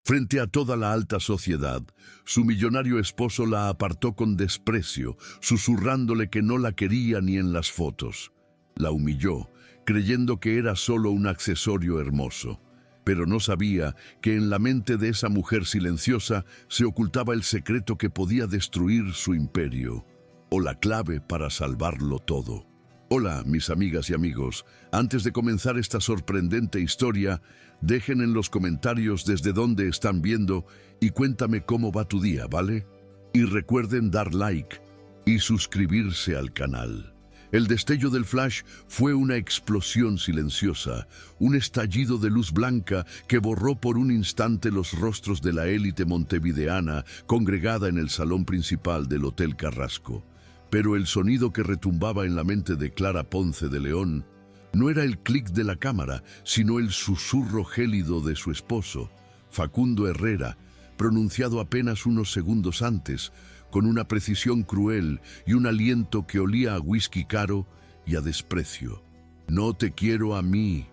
Frente a toda la alta sociedad, su millonario esposo la apartó con desprecio, susurrándole que no la quería ni en las fotos. La humilló, creyendo que era solo un accesorio hermoso. Pero no sabía que en la mente de esa mujer silenciosa se ocultaba el secreto que podía destruir su imperio, o la clave para salvarlo todo. Hola, mis amigas y amigos. Antes de comenzar esta sorprendente historia, dejen en los comentarios desde dónde están viendo y cuéntame cómo va tu día, ¿vale? Y recuerden dar like y suscribirse al canal. El destello del flash fue una explosión silenciosa, un estallido de luz blanca que borró por un instante los rostros de la élite montevideana congregada en el salón principal del Hotel Carrasco. Pero el sonido que retumbaba en la mente de Clara Ponce de León no era el clic de la cámara, sino el susurro gélido de su esposo, Facundo Herrera, pronunciado apenas unos segundos antes, con una precisión cruel y un aliento que olía a whisky caro y a desprecio. No te quiero a mí,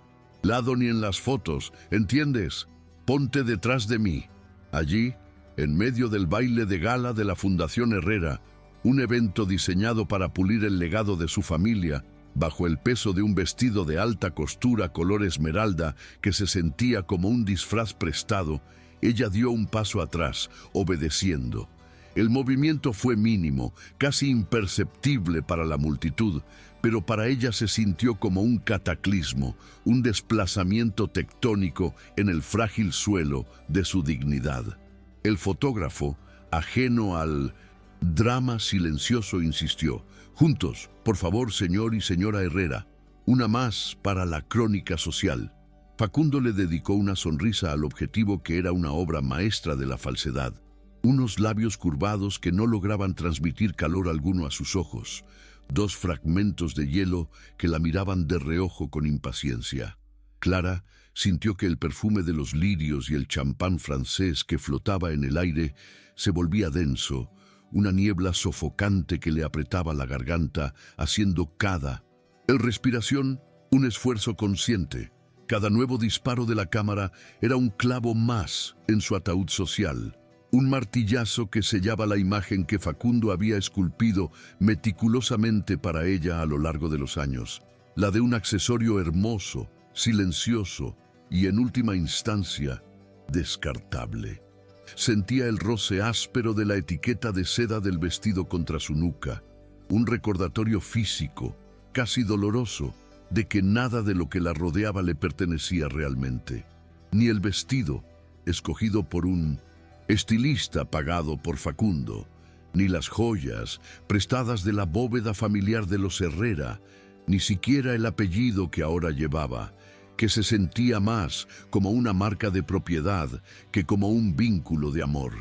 lado ni en las fotos, ¿entiendes? Ponte detrás de mí. Allí, en medio del baile de gala de la Fundación Herrera, un evento diseñado para pulir el legado de su familia, bajo el peso de un vestido de alta costura color esmeralda que se sentía como un disfraz prestado, ella dio un paso atrás, obedeciendo. El movimiento fue mínimo, casi imperceptible para la multitud, pero para ella se sintió como un cataclismo, un desplazamiento tectónico en el frágil suelo de su dignidad. El fotógrafo, ajeno al drama silencioso, insistió: juntos, por favor, señor y señora Herrera, una más para la crónica social. Facundo le dedicó una sonrisa al objetivo que era una obra maestra de la falsedad, unos labios curvados que no lograban transmitir calor alguno a sus ojos, dos fragmentos de hielo que la miraban de reojo con impaciencia. Clara sintió que el perfume de los lirios y el champán francés que flotaba en el aire se volvía denso, una niebla sofocante que le apretaba la garganta, haciendo respiración, un esfuerzo consciente. Cada nuevo disparo de la cámara era un clavo más en su ataúd social, un martillazo que sellaba la imagen que Facundo había esculpido meticulosamente para ella a lo largo de los años, la de un accesorio hermoso, silencioso y, en última instancia, descartable. Sentía el roce áspero de la etiqueta de seda del vestido contra su nuca, un recordatorio físico, casi doloroso, de que nada de lo que la rodeaba le pertenecía realmente. Ni el vestido, escogido por un estilista pagado por Facundo, ni las joyas prestadas de la bóveda familiar de los Herrera, ni siquiera el apellido que ahora llevaba, que se sentía más como una marca de propiedad que como un vínculo de amor.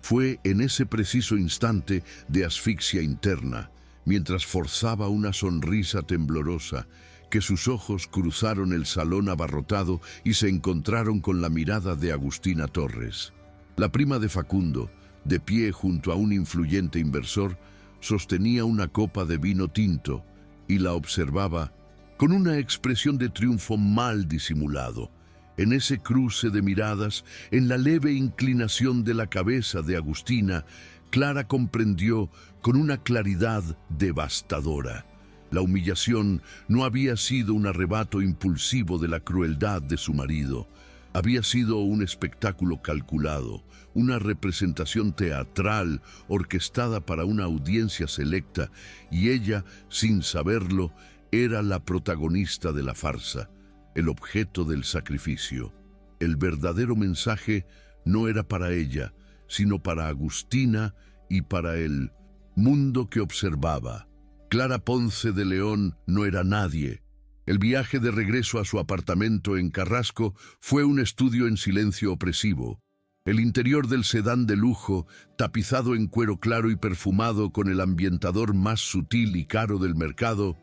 Fue en ese preciso instante de asfixia interna, mientras forzaba una sonrisa temblorosa, que sus ojos cruzaron el salón abarrotado y se encontraron con la mirada de Agustina Torres. La prima de Facundo, de pie junto a un influyente inversor, sostenía una copa de vino tinto y la observaba con una expresión de triunfo mal disimulado. En ese cruce de miradas, en la leve inclinación de la cabeza de Agustina, Clara comprendió con una claridad devastadora. La humillación no había sido un arrebato impulsivo de la crueldad de su marido. Había sido un espectáculo calculado, una representación teatral orquestada para una audiencia selecta, y ella, sin saberlo, era la protagonista de la farsa, el objeto del sacrificio. El verdadero mensaje no era para ella, sino para Agustina y para el mundo que observaba. Clara Ponce de León no era nadie. El viaje de regreso a su apartamento en Carrasco fue un estudio en silencio opresivo. El interior del sedán de lujo, tapizado en cuero claro y perfumado con el ambientador más sutil y caro del mercado,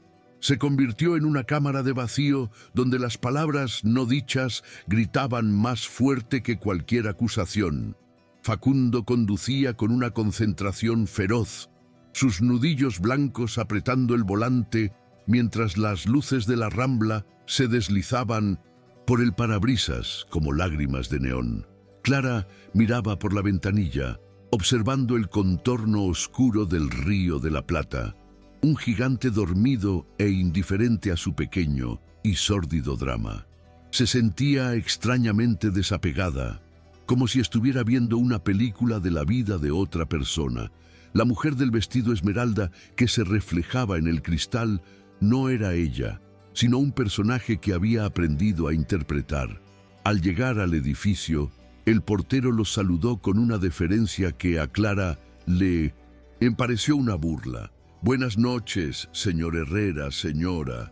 se convirtió en una cámara de vacío donde las palabras no dichas gritaban más fuerte que cualquier acusación. Facundo conducía con una concentración feroz, sus nudillos blancos apretando el volante mientras las luces de la Rambla se deslizaban por el parabrisas como lágrimas de neón. Clara miraba por la ventanilla, observando el contorno oscuro del Río de la Plata, un gigante dormido e indiferente a su pequeño y sórdido drama. Se sentía extrañamente desapegada, como si estuviera viendo una película de la vida de otra persona. La mujer del vestido esmeralda que se reflejaba en el cristal no era ella, sino un personaje que había aprendido a interpretar. Al llegar al edificio, el portero los saludó con una deferencia que a Clara le pareció una burla. «Buenas noches, señor Herrera, señora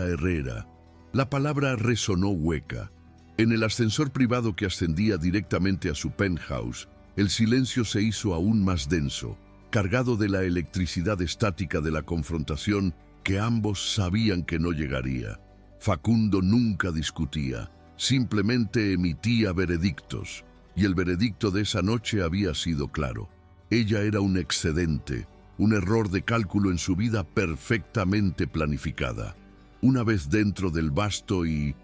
Herrera». La palabra resonó hueca. En el ascensor privado que ascendía directamente a su penthouse, el silencio se hizo aún más denso, cargado de la electricidad estática de la confrontación que ambos sabían que no llegaría. Facundo nunca discutía, simplemente emitía veredictos, y el veredicto de esa noche había sido claro. Ella era un excedente, un error de cálculo en su vida perfectamente planificada. Una vez dentro del vasto y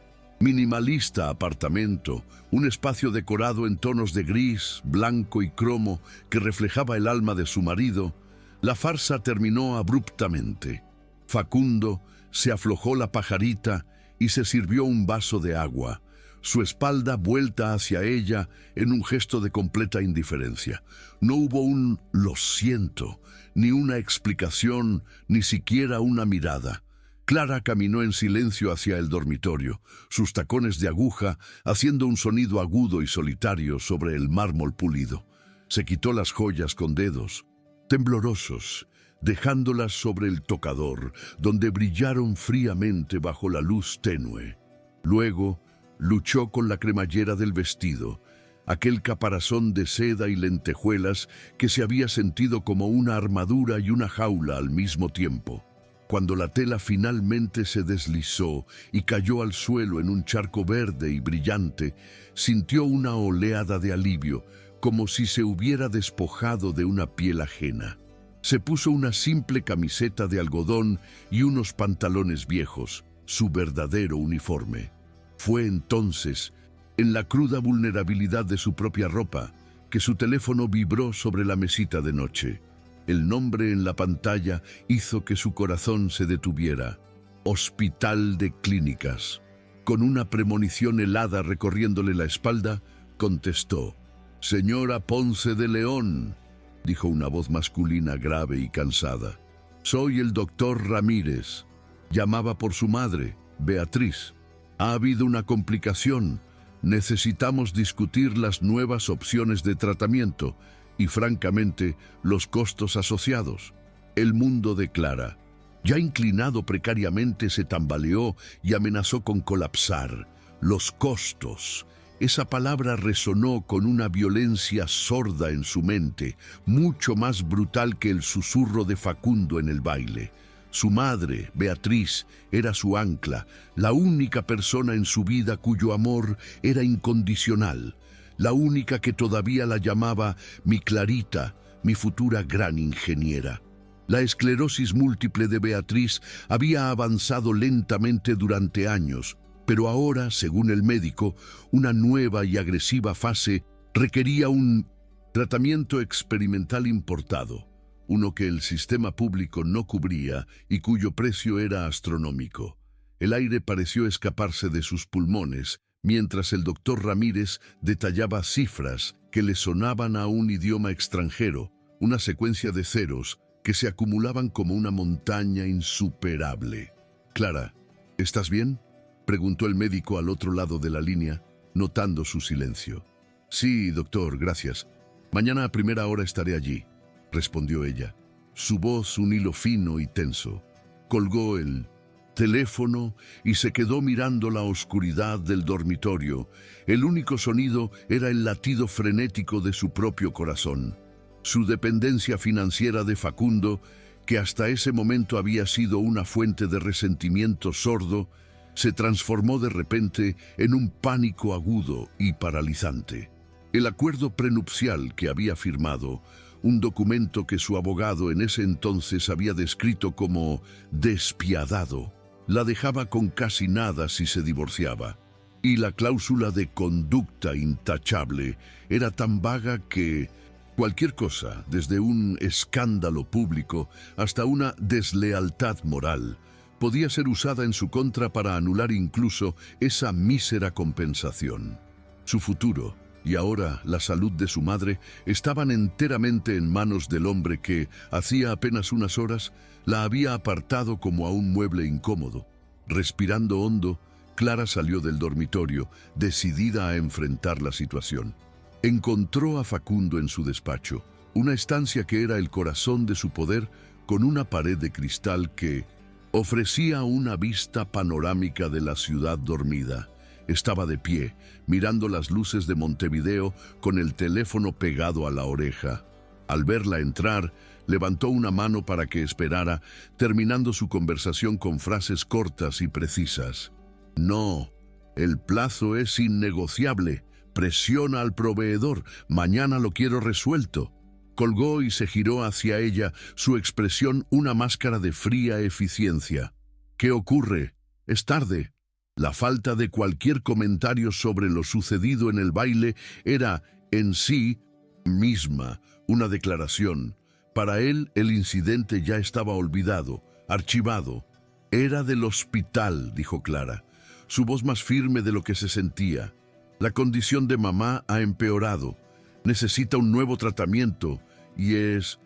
minimalista apartamento, un espacio decorado en tonos de gris, blanco y cromo que reflejaba el alma de su marido, la farsa terminó abruptamente. Facundo se aflojó la pajarita y se sirvió un vaso de agua, su espalda vuelta hacia ella en un gesto de completa indiferencia. No hubo un «lo siento», ni una explicación, ni siquiera una mirada. Clara caminó en silencio hacia el dormitorio, sus tacones de aguja haciendo un sonido agudo y solitario sobre el mármol pulido. Se quitó las joyas con dedos, temblorosos, dejándolas sobre el tocador, donde brillaron fríamente bajo la luz tenue. Luego, luchó con la cremallera del vestido, aquel caparazón de seda y lentejuelas que se había sentido como una armadura y una jaula al mismo tiempo. Cuando la tela finalmente se deslizó y cayó al suelo en un charco verde y brillante, sintió una oleada de alivio, como si se hubiera despojado de una piel ajena. Se puso una simple camiseta de algodón y unos pantalones viejos, su verdadero uniforme. Fue entonces, en la cruda vulnerabilidad de su propia ropa, que su teléfono vibró sobre la mesita de noche. El nombre en la pantalla hizo que su corazón se detuviera. Hospital de Clínicas. Con una premonición helada recorriéndole la espalda, contestó. «Señora Ponce de León», dijo una voz masculina grave y cansada. «Soy el doctor Ramírez. Llamaba por su madre, Beatriz. Ha habido una complicación. Necesitamos discutir las nuevas opciones de tratamiento y, francamente, los costos asociados». El mundo de Clara, ya inclinado precariamente, se tambaleó y amenazó con colapsar. Los costos. Esa palabra resonó con una violencia sorda en su mente, mucho más brutal que el susurro de Facundo en el baile. Su madre, Beatriz, era su ancla, la única persona en su vida cuyo amor era incondicional, la única que todavía la llamaba mi Clarita, mi futura gran ingeniera. La esclerosis múltiple de Beatriz había avanzado lentamente durante años, pero ahora, según el médico, una nueva y agresiva fase requería un tratamiento experimental importado, uno que el sistema público no cubría y cuyo precio era astronómico. El aire pareció escaparse de sus pulmones, mientras el doctor Ramírez detallaba cifras que le sonaban a un idioma extranjero, una secuencia de ceros que se acumulaban como una montaña insuperable. «Clara, ¿estás bien?», preguntó el médico al otro lado de la línea, notando su silencio. «Sí, doctor, gracias. Mañana a primera hora estaré allí», respondió ella, su voz un hilo fino y tenso. Colgó el teléfono y se quedó mirando la oscuridad del dormitorio. El único sonido era el latido frenético de su propio corazón. Su dependencia financiera de Facundo, que hasta ese momento había sido una fuente de resentimiento sordo, se transformó de repente en un pánico agudo y paralizante. El acuerdo prenupcial que había firmado, un documento que su abogado en ese entonces había descrito como despiadado, la dejaba con casi nada si se divorciaba. y la cláusula de conducta intachable era tan vaga que cualquier cosa, desde un escándalo público hasta una deslealtad moral, podía ser usada en su contra para anular incluso esa mísera compensación. Su futuro, y ahora la salud de su madre, estaban enteramente en manos del hombre que, hacía apenas unas horas, la había apartado como a un mueble incómodo. Respirando hondo, Clara salió del dormitorio, decidida a enfrentar la situación. Encontró a Facundo en su despacho, una estancia que era el corazón de su poder, con una pared de cristal que ofrecía una vista panorámica de la ciudad dormida. Estaba de pie, mirando las luces de Montevideo con el teléfono pegado a la oreja. Al verla entrar, levantó una mano para que esperara, terminando su conversación con frases cortas y precisas. «No, el plazo es innegociable. Presiona al proveedor. Mañana lo quiero resuelto». Colgó y se giró hacia ella, su expresión una máscara de fría eficiencia. «¿Qué ocurre? Es tarde». La falta de cualquier comentario sobre lo sucedido en el baile era, en sí misma, una declaración. Para él, el incidente ya estaba olvidado, archivado. «Era del hospital», dijo Clara, su voz más firme de lo que se sentía. «La condición de mamá ha empeorado. Necesita un nuevo tratamiento y es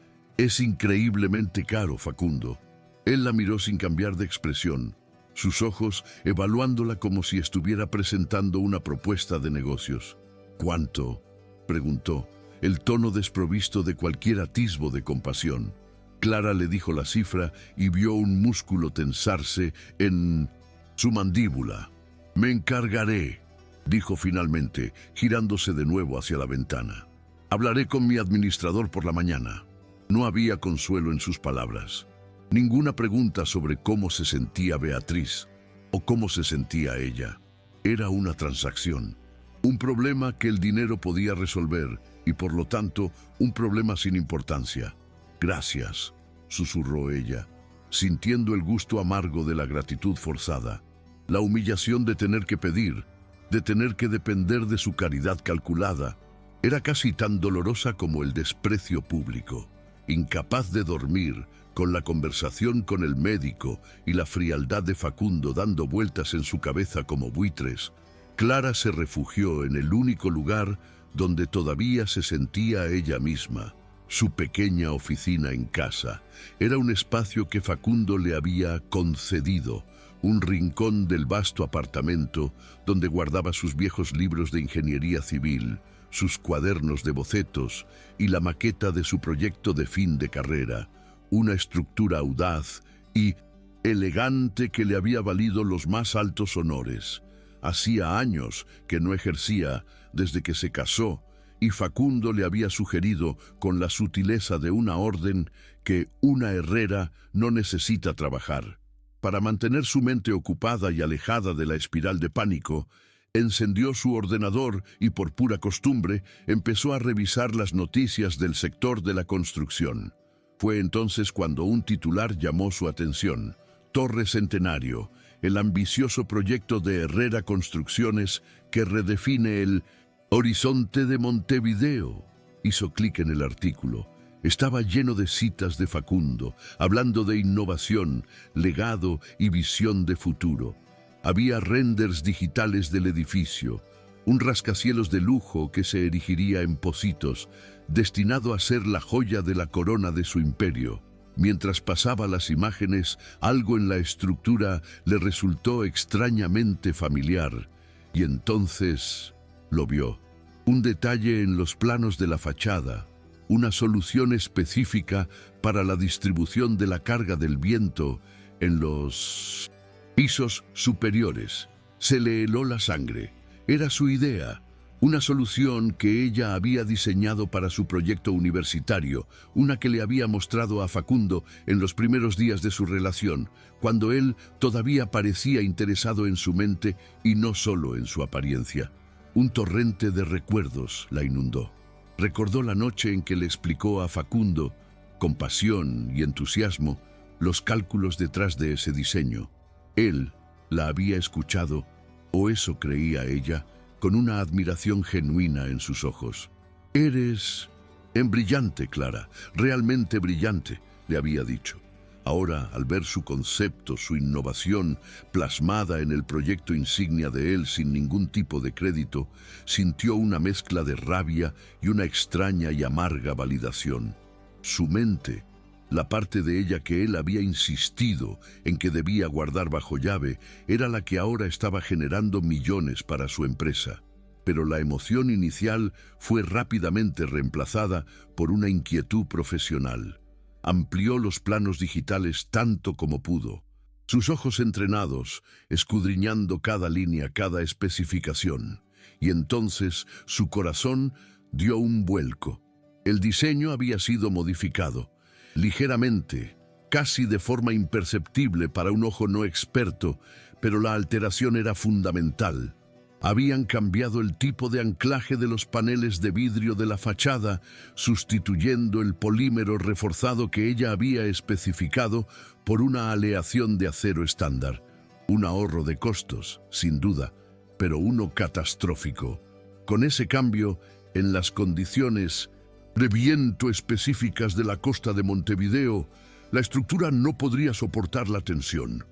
increíblemente caro, Facundo». Él la miró sin cambiar de expresión, sus ojos evaluándola como si estuviera presentando una propuesta de negocios. «¿Cuánto?», preguntó, el tono desprovisto de cualquier atisbo de compasión. Clara le dijo la cifra y vio un músculo tensarse en su mandíbula. «Me encargaré», dijo finalmente, girándose de nuevo hacia la ventana. «Hablaré con mi administrador por la mañana». No había consuelo en sus palabras. Ninguna pregunta sobre cómo se sentía Beatriz o cómo se sentía ella. Era una transacción, un problema que el dinero podía resolver y por lo tanto un problema sin importancia. «Gracias», susurró ella, sintiendo el gusto amargo de la gratitud forzada, la humillación de tener que pedir, de tener que depender de su caridad calculada. Era casi tan dolorosa como el desprecio público. Incapaz de dormir, con la conversación con el médico y la frialdad de Facundo dando vueltas en su cabeza como buitres, Clara se refugió en el único lugar donde todavía se sentía ella misma, su pequeña oficina en casa. Era un espacio que Facundo le había concedido, un rincón del vasto apartamento donde guardaba sus viejos libros de ingeniería civil, sus cuadernos de bocetos y la maqueta de su proyecto de fin de carrera, una estructura audaz y elegante que le había valido los más altos honores. Hacía años que no ejercía desde que se casó y Facundo le había sugerido con la sutileza de una orden que una herrera no necesita trabajar. Para mantener su mente ocupada y alejada de la espiral de pánico, encendió su ordenador y por pura costumbre empezó a revisar las noticias del sector de la construcción. Fue entonces cuando un titular llamó su atención. Torre Centenario, el ambicioso proyecto de Herrera Construcciones que redefine el horizonte de Montevideo. Hizo clic en el artículo. Estaba lleno de citas de Facundo, hablando de innovación, legado y visión de futuro. Había renders digitales del edificio, un rascacielos de lujo que se erigiría en Pocitos, destinado a ser la joya de la corona de su imperio. Mientras pasaba las imágenes, algo en la estructura le resultó extrañamente familiar, y entonces lo vio. Un detalle en los planos de la fachada, una solución específica para la distribución de la carga del viento en los pisos superiores. Se le heló la sangre. Era su idea, una solución que ella había diseñado para su proyecto universitario, una que le había mostrado a Facundo en los primeros días de su relación, cuando él todavía parecía interesado en su mente y no solo en su apariencia. Un torrente de recuerdos la inundó. Recordó la noche en que le explicó a Facundo, con pasión y entusiasmo, los cálculos detrás de ese diseño. Él la había escuchado o eso creía ella, con una admiración genuina en sus ojos. «Eres brillante, Clara, realmente brillante», le había dicho. Ahora, al ver su concepto, su innovación, plasmada en el proyecto insignia de él sin ningún tipo de crédito, sintió una mezcla de rabia y una extraña y amarga validación. Su mente, la parte de ella que él había insistido en que debía guardar bajo llave, era la que ahora estaba generando millones para su empresa. Pero la emoción inicial fue rápidamente reemplazada por una inquietud profesional. Amplió los planos digitales tanto como pudo, sus ojos entrenados, escudriñando cada línea, cada especificación. Y entonces su corazón dio un vuelco. El diseño había sido modificado, ligeramente, casi de forma imperceptible para un ojo no experto, pero la alteración era fundamental. Habían cambiado el tipo de anclaje de los paneles de vidrio de la fachada, sustituyendo el polímero reforzado que ella había especificado por una aleación de acero estándar. Un ahorro de costos, sin duda, pero uno catastrófico. Con ese cambio, en las condiciones de viento específicas de la costa de Montevideo, la estructura no podría soportar la tensión.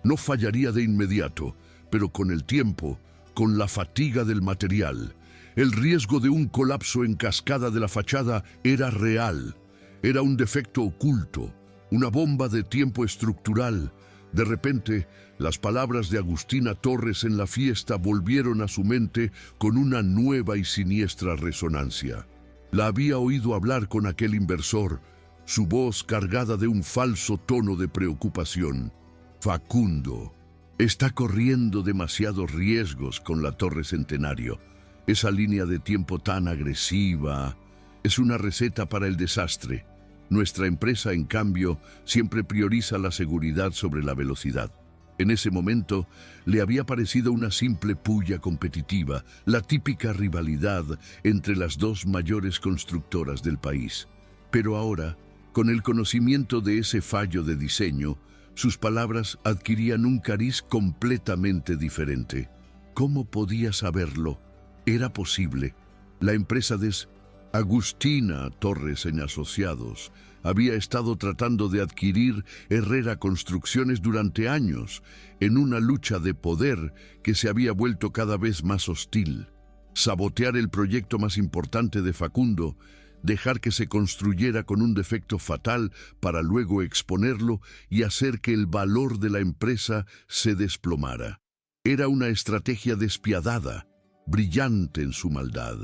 No fallaría de inmediato, pero con el tiempo, con la fatiga del material, el riesgo de un colapso en cascada de la fachada era real. Era un defecto oculto, una bomba de tiempo estructural. De repente, las palabras de Agustina Torres en la fiesta volvieron a su mente con una nueva y siniestra resonancia. La había oído hablar con aquel inversor, su voz cargada de un falso tono de preocupación. Facundo está corriendo demasiados riesgos con la Torre Centenario. Esa línea de tiempo tan agresiva es una receta para el desastre. Nuestra empresa, en cambio, siempre prioriza la seguridad sobre la velocidad. En ese momento, le había parecido una simple pulla competitiva, la típica rivalidad entre las dos mayores constructoras del país. Pero ahora, con el conocimiento de ese fallo de diseño, sus palabras adquirían un cariz completamente diferente. ¿Cómo podía saberlo? Era posible. La empresa de Agustina Torres en Asociados había estado tratando de adquirir Herrera Construcciones durante años, en una lucha de poder que se había vuelto cada vez más hostil. Sabotear el proyecto más importante de Facundo, dejar que se construyera con un defecto fatal para luego exponerlo y hacer que el valor de la empresa se desplomara. Era una estrategia despiadada, brillante en su maldad.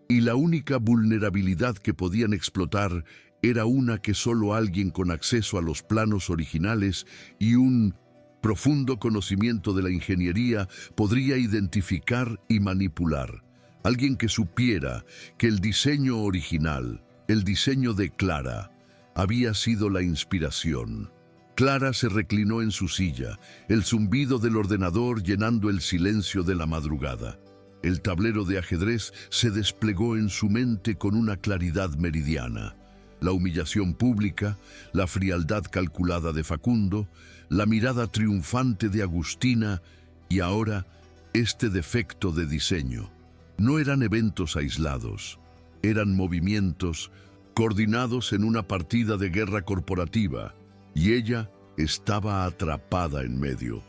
Y la única vulnerabilidad que podían explotar era una que solo alguien con acceso a los planos originales y un profundo conocimiento de la ingeniería podría identificar y manipular. Alguien que supiera que el diseño original, el diseño de Clara, había sido la inspiración. Clara se reclinó en su silla, el zumbido del ordenador llenando el silencio de la madrugada. El tablero de ajedrez se desplegó en su mente con una claridad meridiana. La humillación pública, la frialdad calculada de Facundo, la mirada triunfante de Agustina y ahora este defecto de diseño. No eran eventos aislados, eran movimientos coordinados en una partida de guerra corporativa, y ella estaba atrapada en medio.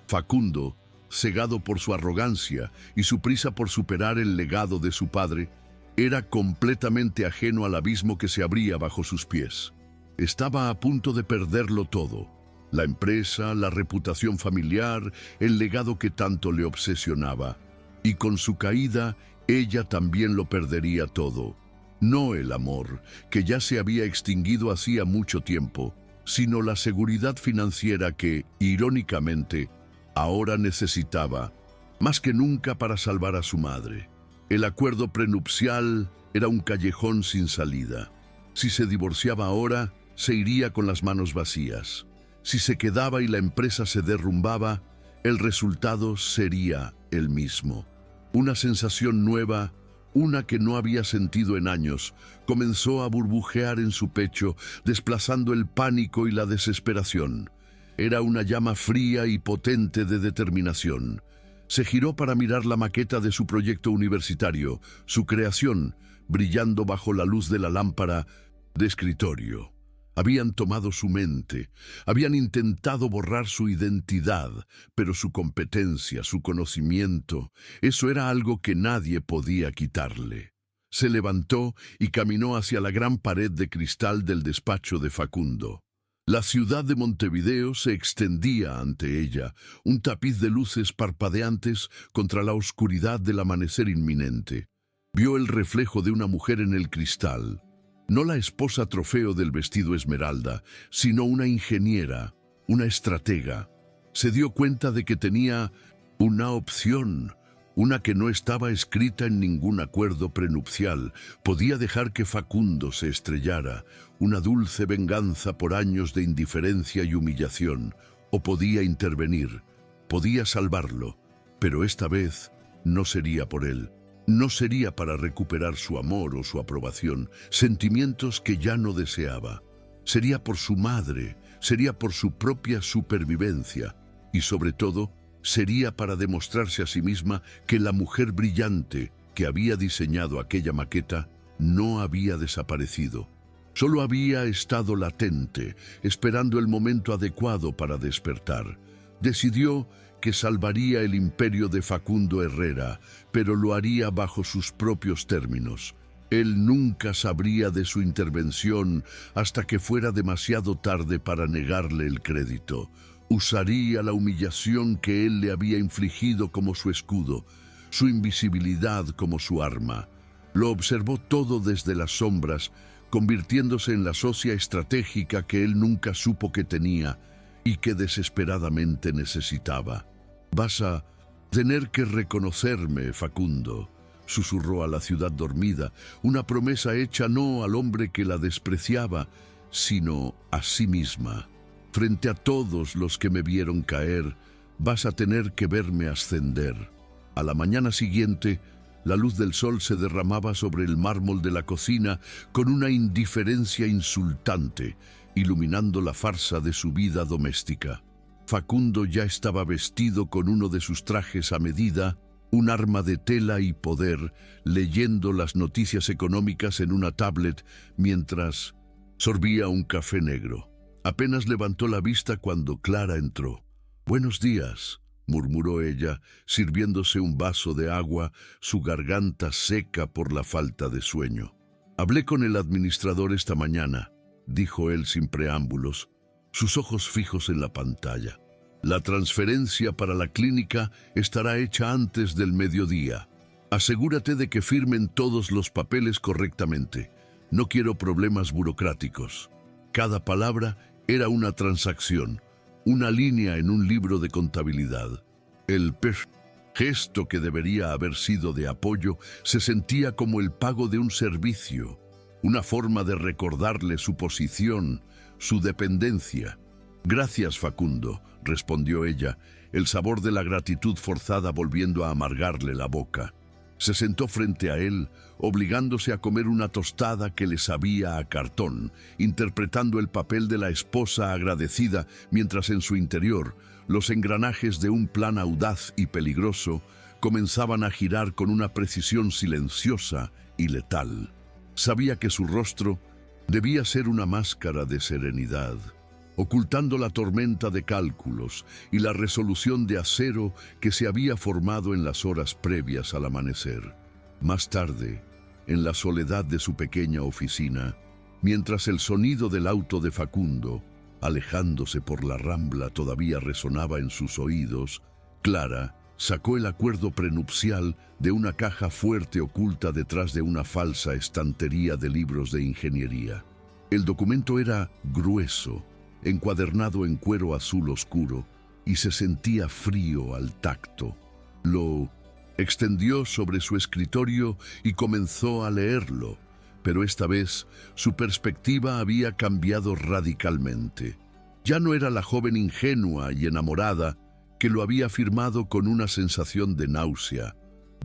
Facundo, cegado por su arrogancia y su prisa por superar el legado de su padre, era completamente ajeno al abismo que se abría bajo sus pies. Estaba a punto de perderlo todo: la empresa, la reputación familiar, el legado que tanto le obsesionaba. Y con su caída, ella también lo perdería todo. No el amor, que ya se había extinguido hacía mucho tiempo, sino la seguridad financiera que, irónicamente, ahora necesitaba, más que nunca, para salvar a su madre. El acuerdo prenupcial era un callejón sin salida. Si se divorciaba ahora, se iría con las manos vacías. Si se quedaba y la empresa se derrumbaba, el resultado sería el mismo. Una sensación nueva, una que no había sentido en años, comenzó a burbujear en su pecho, desplazando el pánico y la desesperación. Era una llama fría y potente de determinación. Se giró para mirar la maqueta de su proyecto universitario, su creación, brillando bajo la luz de la lámpara de escritorio. Habían tomado su mente, habían intentado borrar su identidad, pero su competencia, su conocimiento, eso era algo que nadie podía quitarle. Se levantó y caminó hacia la gran pared de cristal del despacho de Facundo. La ciudad de Montevideo se extendía ante ella, un tapiz de luces parpadeantes contra la oscuridad del amanecer inminente. Vio el reflejo de una mujer en el cristal, no la esposa trofeo del vestido esmeralda, sino una ingeniera, una estratega. Se dio cuenta de que tenía una opción, una que no estaba escrita en ningún acuerdo prenupcial. Podía dejar que Facundo se estrellara, una dulce venganza por años de indiferencia y humillación, o podía intervenir, podía salvarlo, pero esta vez no sería por él. No sería para recuperar su amor o su aprobación, sentimientos que ya no deseaba. Sería por su madre, sería por su propia supervivencia y sobre todo sería para demostrarse a sí misma que la mujer brillante que había diseñado aquella maqueta no había desaparecido. Solo había estado latente, esperando el momento adecuado para despertar. Decidió que salvaría el imperio de Facundo Herrera, pero lo haría bajo sus propios términos. Él nunca sabría de su intervención hasta que fuera demasiado tarde para negarle el crédito. Usaría la humillación que él le había infligido como su escudo, su invisibilidad como su arma. Lo observó todo desde las sombras, convirtiéndose en la socia estratégica que él nunca supo que tenía y que desesperadamente necesitaba. «Vas a tener que reconocerme, Facundo», susurró a la ciudad dormida, una promesa hecha no al hombre que la despreciaba, sino a sí misma. «Frente a todos los que me vieron caer, vas a tener que verme ascender». A la mañana siguiente, la luz del sol se derramaba sobre el mármol de la cocina con una indiferencia insultante, iluminando la farsa de su vida doméstica. Facundo ya estaba vestido con uno de sus trajes a medida, un arma de tela y poder, leyendo las noticias económicas en una tablet mientras sorbía un café negro. Apenas levantó la vista cuando Clara entró. «Buenos días», murmuró ella, sirviéndose un vaso de agua, su garganta seca por la falta de sueño. «Hablé con el administrador esta mañana», dijo él sin preámbulos, sus ojos fijos en la pantalla. «La transferencia para la clínica estará hecha antes del mediodía. Asegúrate de que firmen todos los papeles correctamente. No quiero problemas burocráticos». Cada palabra era una transacción, una línea en un libro de contabilidad. El gesto que debería haber sido de apoyo se sentía como el pago de un servicio, una forma de recordarle su posición, su dependencia. «Gracias, Facundo», respondió ella, el sabor de la gratitud forzada volviendo a amargarle la boca. Se sentó frente a él, obligándose a comer una tostada que le sabía a cartón, interpretando el papel de la esposa agradecida, mientras en su interior los engranajes de un plan audaz y peligroso comenzaban a girar con una precisión silenciosa y letal. Sabía que su rostro debía ser una máscara de serenidad, ocultando la tormenta de cálculos y la resolución de acero que se había formado en las horas previas al amanecer. Más tarde, en la soledad de su pequeña oficina, mientras el sonido del auto de Facundo, alejándose por la Rambla, todavía resonaba en sus oídos, Clara sacó el acuerdo prenupcial de una caja fuerte oculta detrás de una falsa estantería de libros de ingeniería. El documento era grueso, encuadernado en cuero azul oscuro, y se sentía frío al tacto. Lo extendió sobre su escritorio y comenzó a leerlo, pero esta vez su perspectiva había cambiado radicalmente. Ya no era la joven ingenua y enamorada que lo había firmado con una sensación de náusea,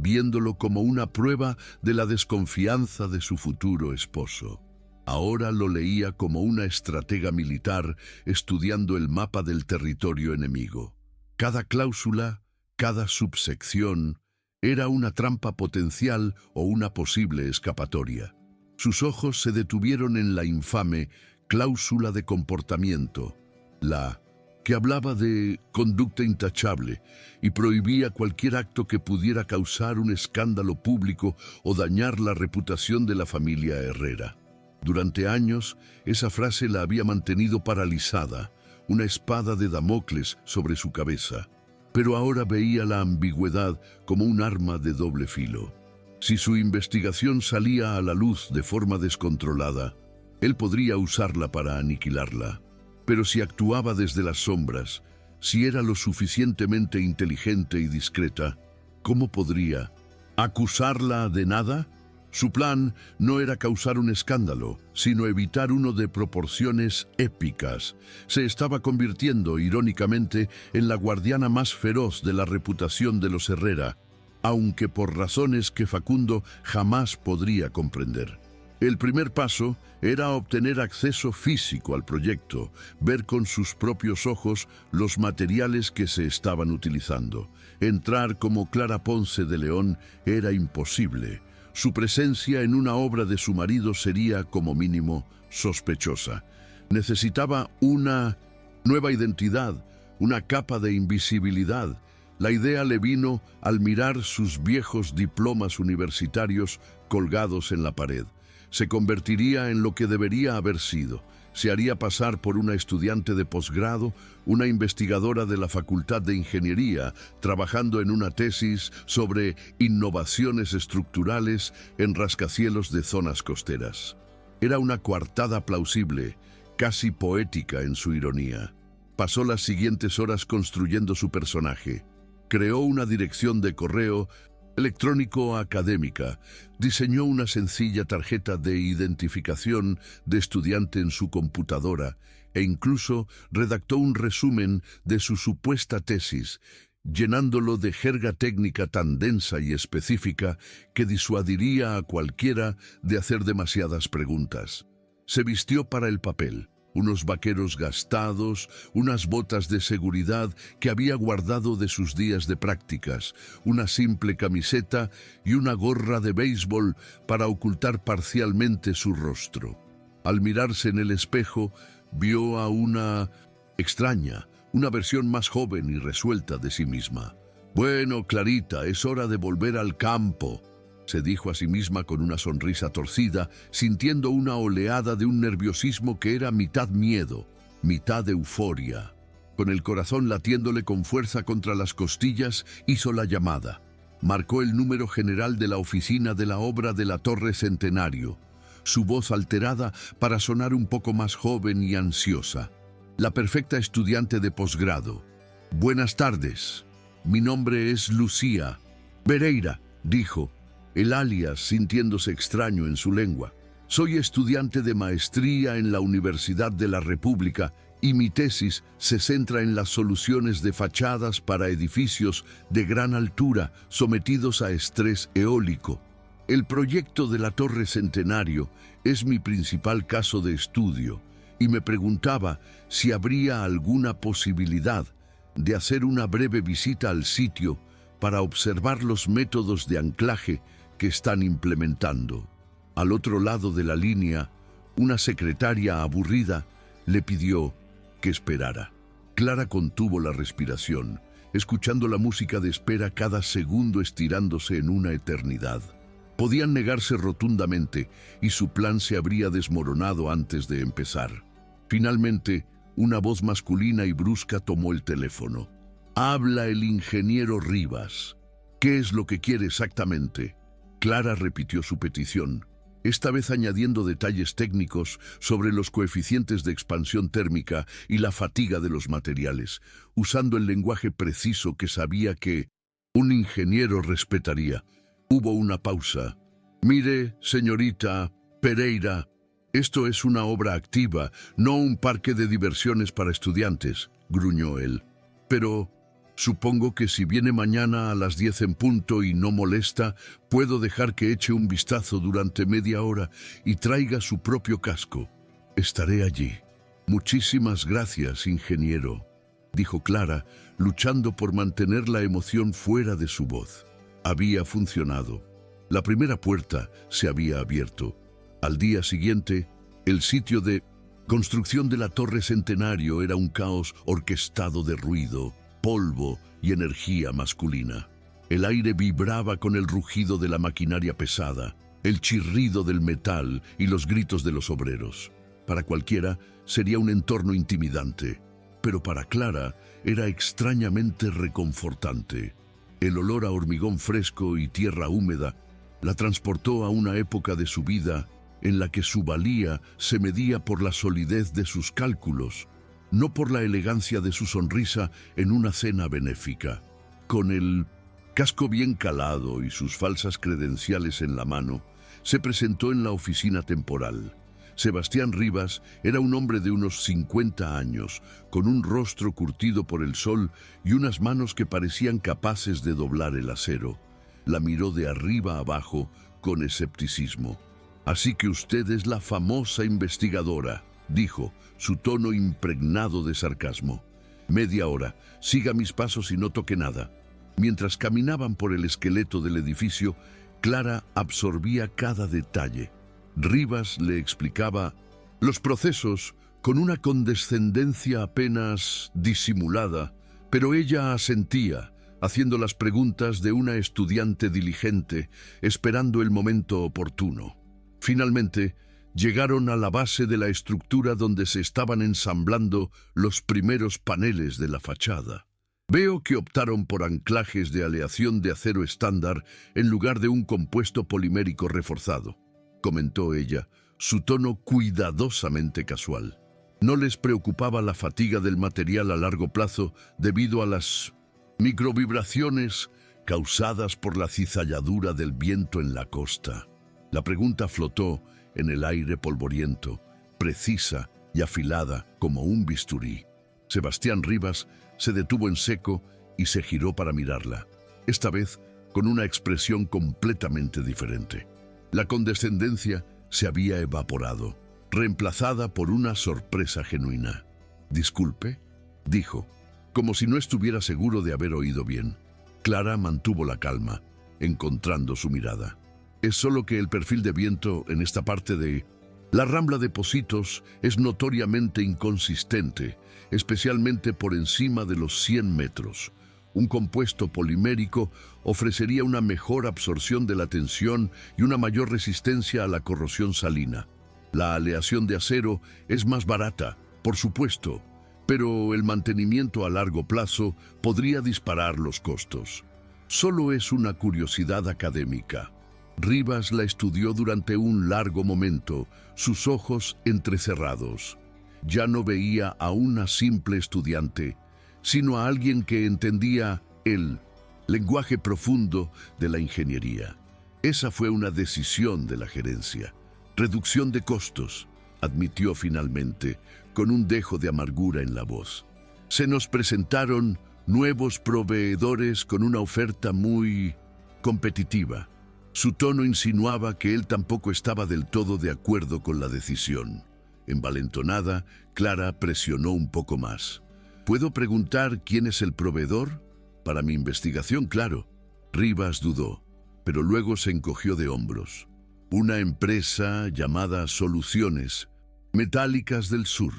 viéndolo como una prueba de la desconfianza de su futuro esposo. Ahora lo leía como una estratega militar estudiando el mapa del territorio enemigo. Cada cláusula, Cada subsección era una trampa potencial o una posible escapatoria. Sus ojos se detuvieron en la infame cláusula de comportamiento, la que hablaba de conducta intachable y prohibía cualquier acto que pudiera causar un escándalo público o dañar la reputación de la familia Herrera. Durante años, esa frase la había mantenido paralizada, una espada de Damocles sobre su cabeza. Pero ahora veía la ambigüedad como un arma de doble filo. Si su investigación salía a la luz de forma descontrolada, él podría usarla para aniquilarla. Pero si actuaba desde las sombras, si era lo suficientemente inteligente y discreta, ¿cómo podría acusarla de nada? Su plan no era causar un escándalo, sino evitar uno de proporciones épicas. Se estaba convirtiendo, irónicamente, en la guardiana más feroz de la reputación de los Herrera, aunque por razones que Facundo jamás podría comprender. El primer paso era obtener acceso físico al proyecto, ver con sus propios ojos los materiales que se estaban utilizando. Entrar como Clara Ponce de León era imposible. Su presencia en una obra de su marido sería, como mínimo, sospechosa. Necesitaba una nueva identidad, una capa de invisibilidad. La idea le vino al mirar sus viejos diplomas universitarios colgados en la pared. Se convertiría en lo que debería haber sido. Se haría pasar por una estudiante de posgrado, una investigadora de la Facultad de Ingeniería, trabajando en una tesis sobre innovaciones estructurales en rascacielos de zonas costeras. Era una coartada plausible, casi poética en su ironía. Pasó las siguientes horas construyendo su personaje. Creó una dirección de correo electrónico académica, diseñó una sencilla tarjeta de identificación de estudiante en su computadora e incluso redactó un resumen de su supuesta tesis, llenándolo de jerga técnica tan densa y específica que disuadiría a cualquiera de hacer demasiadas preguntas. Se vistió para el papel. Unos vaqueros gastados, unas botas de seguridad que había guardado de sus días de prácticas, una simple camiseta y una gorra de béisbol para ocultar parcialmente su rostro. Al mirarse en el espejo, vio a una extraña, una versión más joven y resuelta de sí misma. «Bueno, Clarita, es hora de volver al campo», se dijo a sí misma con una sonrisa torcida, sintiendo una oleada de un nerviosismo que era mitad miedo, mitad euforia. Con el corazón latiéndole con fuerza contra las costillas, hizo la llamada. Marcó el número general de la oficina de la obra de la Torre Centenario, su voz alterada para sonar un poco más joven y ansiosa. La perfecta estudiante de posgrado. «Buenas tardes. Mi nombre es Lucía Pereira», dijo, el alias sintiéndose extraño en su lengua. «Soy estudiante de maestría en la Universidad de la República y mi tesis se centra en las soluciones de fachadas para edificios de gran altura sometidos a estrés eólico. El proyecto de la Torre Centenario es mi principal caso de estudio y me preguntaba si habría alguna posibilidad de hacer una breve visita al sitio para observar los métodos de anclaje que están implementando». Al otro lado de la línea, una secretaria aburrida le pidió que esperara. Clara contuvo la respiración, escuchando la música de espera cada segundo estirándose en una eternidad. Podían negarse rotundamente y su plan se habría desmoronado antes de empezar. Finalmente, una voz masculina y brusca tomó el teléfono. «Habla el ingeniero Rivas. ¿Qué es lo que quiere exactamente?». Clara repitió su petición, esta vez añadiendo detalles técnicos sobre los coeficientes de expansión térmica y la fatiga de los materiales, usando el lenguaje preciso que sabía que un ingeniero respetaría. Hubo una pausa. «Mire, señorita Pereira, esto es una obra activa, no un parque de diversiones para estudiantes», gruñó él. «Pero supongo que si viene mañana a las 10 en punto y no molesta, puedo dejar que eche un vistazo durante media hora y traiga su propio casco. Estaré allí». «Muchísimas gracias, ingeniero». dijo Clara, luchando por mantener la emoción fuera de su voz. Había funcionado. La primera puerta se había abierto. Al día siguiente, el sitio de construcción de la Torre Centenario era un caos orquestado de ruido, polvo y energía masculina. El aire vibraba con el rugido de la maquinaria pesada, el chirrido del metal y los gritos de los obreros. Para cualquiera sería un entorno intimidante, pero para Clara era extrañamente reconfortante. El olor a hormigón fresco y tierra húmeda la transportó a una época de su vida en la que su valía se medía por la solidez de sus cálculos, no por la elegancia de su sonrisa en una cena benéfica. Con el casco bien calado y sus falsas credenciales en la mano, se presentó en la oficina temporal. Sebastián Rivas era un hombre de unos 50 años, con un rostro curtido por el sol y unas manos que parecían capaces de doblar el acero. La miró de arriba abajo con escepticismo. «Así que usted es la famosa investigadora», dijo, su tono impregnado de sarcasmo. «Media hora, siga mis pasos y no toque nada». Mientras caminaban por el esqueleto del edificio, Clara absorbía cada detalle. Rivas le explicaba los procesos con una condescendencia apenas disimulada, pero ella asentía, haciendo las preguntas de una estudiante diligente, esperando el momento oportuno. Finalmente, llegaron a la base de la estructura donde se estaban ensamblando los primeros paneles de la fachada. «Veo que optaron por anclajes de aleación de acero estándar en lugar de un compuesto polimérico reforzado», comentó ella, su tono cuidadosamente casual. No les preocupaba la fatiga del material a largo plazo debido a las microvibraciones causadas por la cizalladura del viento en la costa. La pregunta flotó en el aire polvoriento, precisa y afilada como un bisturí. Sebastián Rivas se detuvo en seco y se giró para mirarla, esta vez con una expresión completamente diferente. La condescendencia se había evaporado, reemplazada por una sorpresa genuina. «Disculpe», dijo, como si no estuviera seguro de haber oído bien. Clara mantuvo la calma, encontrando su mirada. «Es solo que el perfil de viento en esta parte de la Rambla de Pocitos es notoriamente inconsistente, especialmente por encima de los 100 metros. Un compuesto polimérico ofrecería una mejor absorción de la tensión y una mayor resistencia a la corrosión salina. La aleación de acero es más barata, por supuesto, pero el mantenimiento a largo plazo podría disparar los costos. Solo es una curiosidad académica». Rivas la estudió durante un largo momento, sus ojos entrecerrados. Ya no veía a una simple estudiante, sino a alguien que entendía el lenguaje profundo de la ingeniería. Esa fue una decisión de la gerencia. «Reducción de costos», admitió finalmente, con un dejo de amargura en la voz. «Se nos presentaron nuevos proveedores con una oferta muy competitiva». Su tono insinuaba que él tampoco estaba del todo de acuerdo con la decisión. Envalentonada, Clara presionó un poco más. «¿Puedo preguntar quién es el proveedor? Para mi investigación, claro». Rivas dudó, pero luego se encogió de hombros. «Una empresa llamada Soluciones Metálicas del Sur».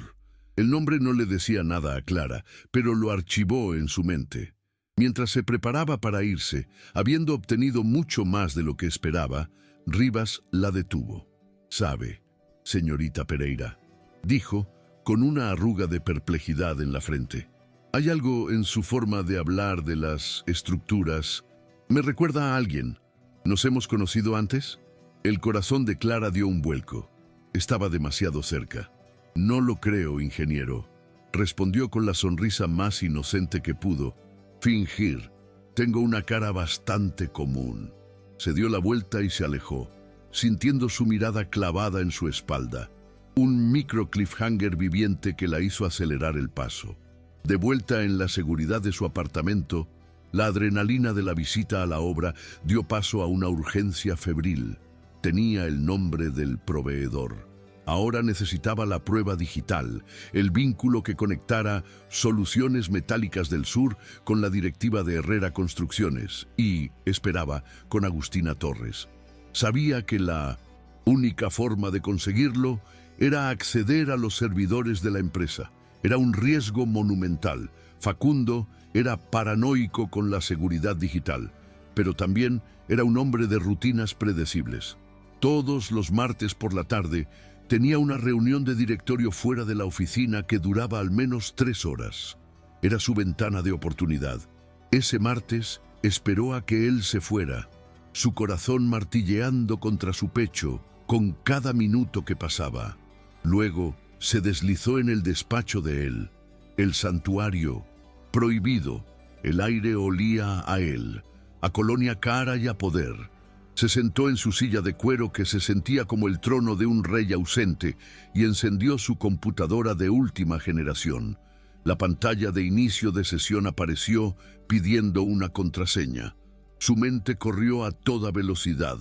El nombre no le decía nada a Clara, pero lo archivó en su mente. Mientras se preparaba para irse, habiendo obtenido mucho más de lo que esperaba, Rivas la detuvo. «Sabe, señorita Pereira», dijo, con una arruga de perplejidad en la frente. «Hay algo en su forma de hablar de las estructuras. Me recuerda a alguien. ¿Nos hemos conocido antes?» El corazón de Clara dio un vuelco. Estaba demasiado cerca. «No lo creo, ingeniero», respondió con la sonrisa más inocente que pudo. «Fingir. Tengo una cara bastante común». Se dio la vuelta y se alejó, sintiendo su mirada clavada en su espalda. Un micro cliffhanger viviente que la hizo acelerar el paso. De vuelta en la seguridad de su apartamento, la adrenalina de la visita a la obra dio paso a una urgencia febril. Tenía el nombre del proveedor. Ahora necesitaba la prueba digital, el vínculo que conectara Soluciones Metálicas del Sur con la directiva de Herrera Construcciones y, esperaba, con Agustina Torres. Sabía que la única forma de conseguirlo era acceder a los servidores de la empresa. Era un riesgo monumental. Facundo era paranoico con la seguridad digital, pero también era un hombre de rutinas predecibles. Todos los martes por la tarde tenía una reunión de directorio fuera de la oficina que duraba al menos 3 horas. Era su ventana de oportunidad. Ese martes esperó a que él se fuera, su corazón martilleando contra su pecho con cada minuto que pasaba. Luego se deslizó en el despacho de él, el santuario, prohibido. El aire olía a él, a colonia cara y a poder. Se sentó en su silla de cuero que se sentía como el trono de un rey ausente y encendió su computadora de última generación. La pantalla de inicio de sesión apareció pidiendo una contraseña. Su mente corrió a toda velocidad.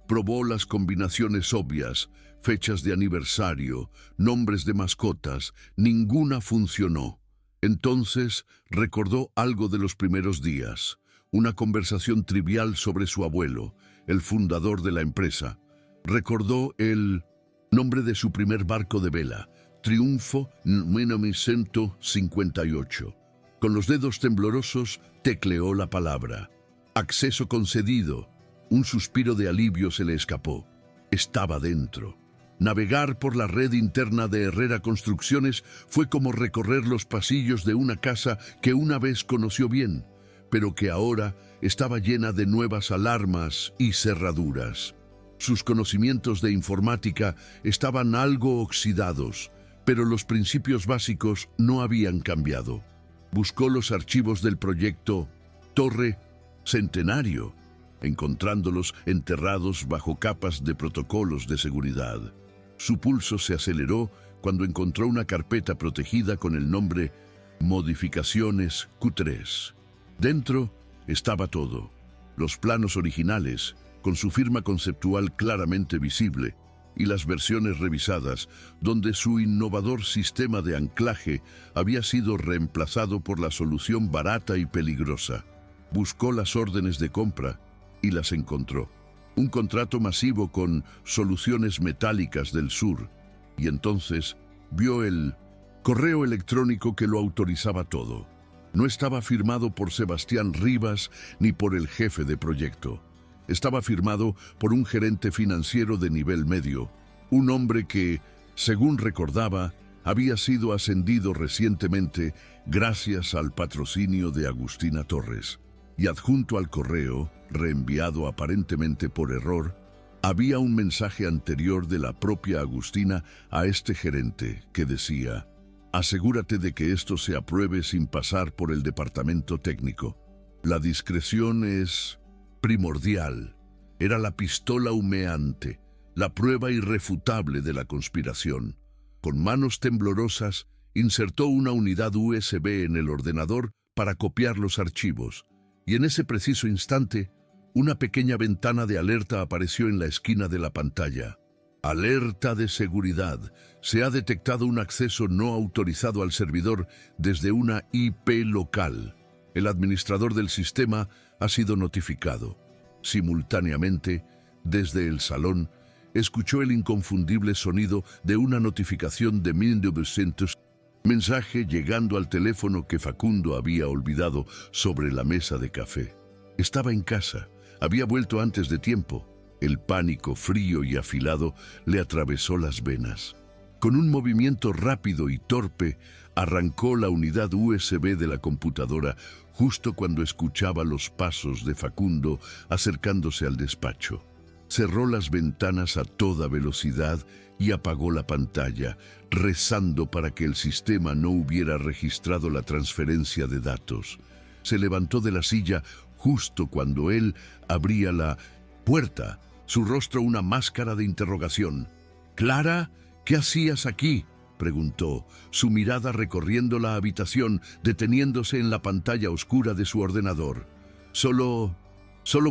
Probó las combinaciones obvias, fechas de aniversario, nombres de mascotas. Ninguna funcionó. Entonces recordó algo de los primeros días. Una conversación trivial sobre su abuelo, el fundador de la empresa. Recordó el nombre de su primer barco de vela, Triunfo 1958. Con los dedos temblorosos tecleó la palabra. Acceso concedido. Un suspiro de alivio se le escapó. Estaba dentro. Navegar por la red interna de Herrera Construcciones fue como recorrer los pasillos de una casa que una vez conoció bien, pero que ahora estaba llena de nuevas alarmas y cerraduras. Sus conocimientos de informática estaban algo oxidados, pero los principios básicos no habían cambiado. Buscó los archivos del proyecto Torre Centenario, encontrándolos enterrados bajo capas de protocolos de seguridad. Su pulso se aceleró cuando encontró una carpeta protegida con el nombre Modificaciones Q3. Dentro estaba todo: los planos originales, con su firma conceptual claramente visible, y las versiones revisadas, donde su innovador sistema de anclaje había sido reemplazado por la solución barata y peligrosa. Buscó las órdenes de compra y las encontró. Un contrato masivo con Soluciones Metálicas del Sur, y entonces vio el correo electrónico que lo autorizaba todo. No estaba firmado por Sebastián Rivas ni por el jefe de proyecto. Estaba firmado por un gerente financiero de nivel medio, un hombre que, según recordaba, había sido ascendido recientemente gracias al patrocinio de Agustina Torres. Y adjunto al correo, reenviado aparentemente por error, había un mensaje anterior de la propia Agustina a este gerente que decía: asegúrate de que esto se apruebe sin pasar por el departamento técnico. La discreción es primordial. Era la pistola humeante, la prueba irrefutable de la conspiración. Con manos temblorosas, insertó una unidad USB en el ordenador para copiar los archivos, y en ese preciso instante, una pequeña ventana de alerta apareció en la esquina de la pantalla. Alerta de seguridad. Se ha detectado un acceso no autorizado al servidor desde una IP local. El administrador del sistema ha sido notificado. Simultáneamente, desde el salón, escuchó el inconfundible sonido de una notificación de 1900. Mensaje llegando al teléfono que Facundo había olvidado sobre la mesa de café. Estaba en casa. Había vuelto antes de tiempo. El pánico frío y afilado le atravesó las venas. Con un movimiento rápido y torpe, arrancó la unidad USB de la computadora justo cuando escuchaba los pasos de Facundo acercándose al despacho. Cerró las ventanas a toda velocidad y apagó la pantalla, rezando para que el sistema no hubiera registrado la transferencia de datos. Se levantó de la silla justo cuando él abría la puerta, su rostro una máscara de interrogación. «Clara, ¿qué hacías aquí?», preguntó, su mirada recorriendo la habitación, deteniéndose en la pantalla oscura de su ordenador. Solo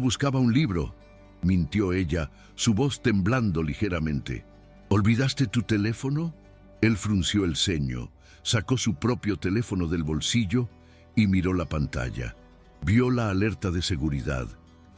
buscaba un libro», mintió ella, su voz temblando ligeramente. ¿Olvidaste tu teléfono? Él frunció el ceño, sacó su propio teléfono del bolsillo y miró la pantalla. Vio la alerta de seguridad.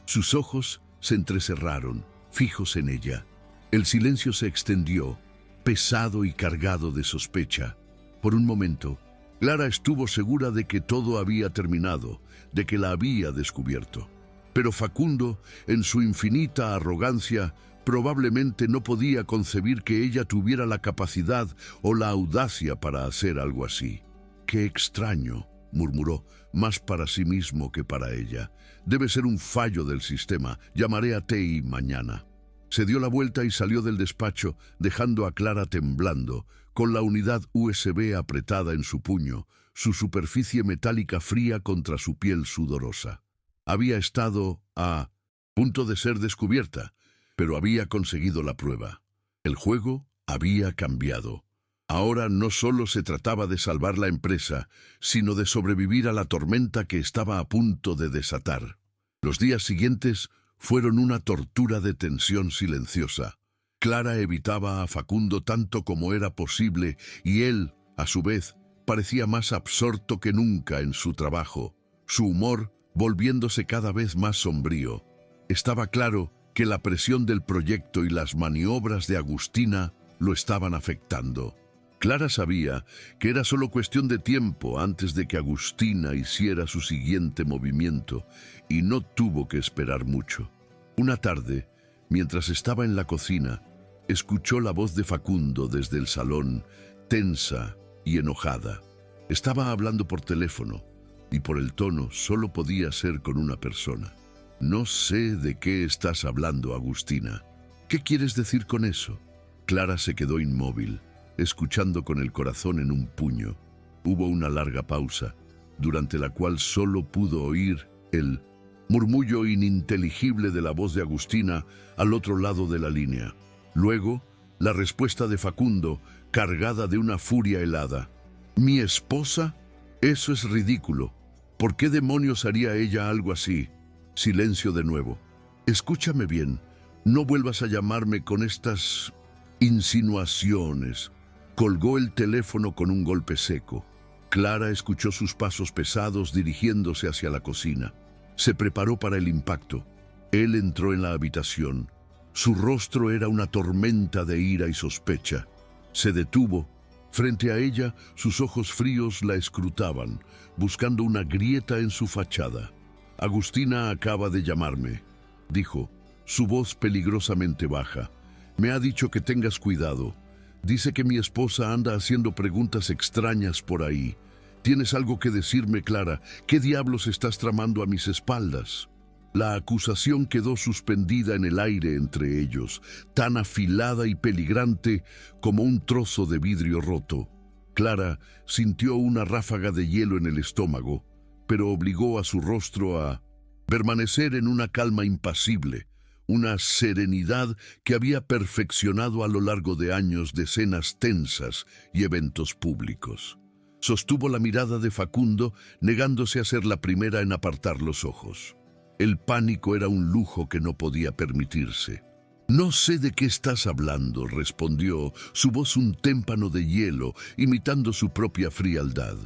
Sus ojos se entrecerraron, fijos en ella. El silencio se extendió, pesado y cargado de sospecha. Por un momento, Clara estuvo segura de que todo había terminado, de que la había descubierto. Pero Facundo, en su infinita arrogancia, probablemente no podía concebir que ella tuviera la capacidad o la audacia para hacer algo así. «Qué extraño», murmuró, más para sí mismo que para ella. «Debe ser un fallo del sistema. Llamaré a Tei mañana». Se dio la vuelta y salió del despacho, dejando a Clara temblando, con la unidad USB apretada en su puño, su superficie metálica fría contra su piel sudorosa. Había estado a punto de ser descubierta, pero había conseguido la prueba. El juego había cambiado. Ahora no solo se trataba de salvar la empresa, sino de sobrevivir a la tormenta que estaba a punto de desatar. Los días siguientes fueron una tortura de tensión silenciosa. Clara evitaba a Facundo tanto como era posible y él, a su vez, parecía más absorto que nunca en su trabajo, su humor volviéndose cada vez más sombrío. Estaba claro que la presión del proyecto y las maniobras de Agustina lo estaban afectando. Clara sabía que era solo cuestión de tiempo antes de que Agustina hiciera su siguiente movimiento, y no tuvo que esperar mucho. Una tarde, mientras estaba en la cocina, escuchó la voz de Facundo desde el salón, tensa y enojada. Estaba hablando por teléfono, y por el tono solo podía ser con una persona. «No sé de qué estás hablando, Agustina. ¿Qué quieres decir con eso?» Clara se quedó inmóvil, escuchando con el corazón en un puño. Hubo una larga pausa, durante la cual solo pudo oír el murmullo ininteligible de la voz de Agustina al otro lado de la línea. Luego, la respuesta de Facundo, cargada de una furia helada. «¿Mi esposa? Eso es ridículo. ¿Por qué demonios haría ella algo así?» Silencio de nuevo. «Escúchame bien. No vuelvas a llamarme con estas insinuaciones». Colgó el teléfono con un golpe seco. Clara escuchó sus pasos pesados dirigiéndose hacia la cocina. Se preparó para el impacto. Él entró en la habitación. Su rostro era una tormenta de ira y sospecha. Se detuvo. Frente a ella, sus ojos fríos la escrutaban, buscando una grieta en su fachada. «Agustina acaba de llamarme», dijo, su voz peligrosamente baja. «Me ha dicho que tengas cuidado. Dice que mi esposa anda haciendo preguntas extrañas por ahí. ¿Tienes algo que decirme, Clara? ¿Qué diablos estás tramando a mis espaldas?» La acusación quedó suspendida en el aire entre ellos, tan afilada y peligrante como un trozo de vidrio roto. Clara sintió una ráfaga de hielo en el estómago, pero obligó a su rostro a permanecer en una calma impasible, una serenidad que había perfeccionado a lo largo de años de escenas tensas y eventos públicos. Sostuvo la mirada de Facundo, negándose a ser la primera en apartar los ojos. El pánico era un lujo que no podía permitirse. «No sé de qué estás hablando», respondió, su voz un témpano de hielo, imitando su propia frialdad.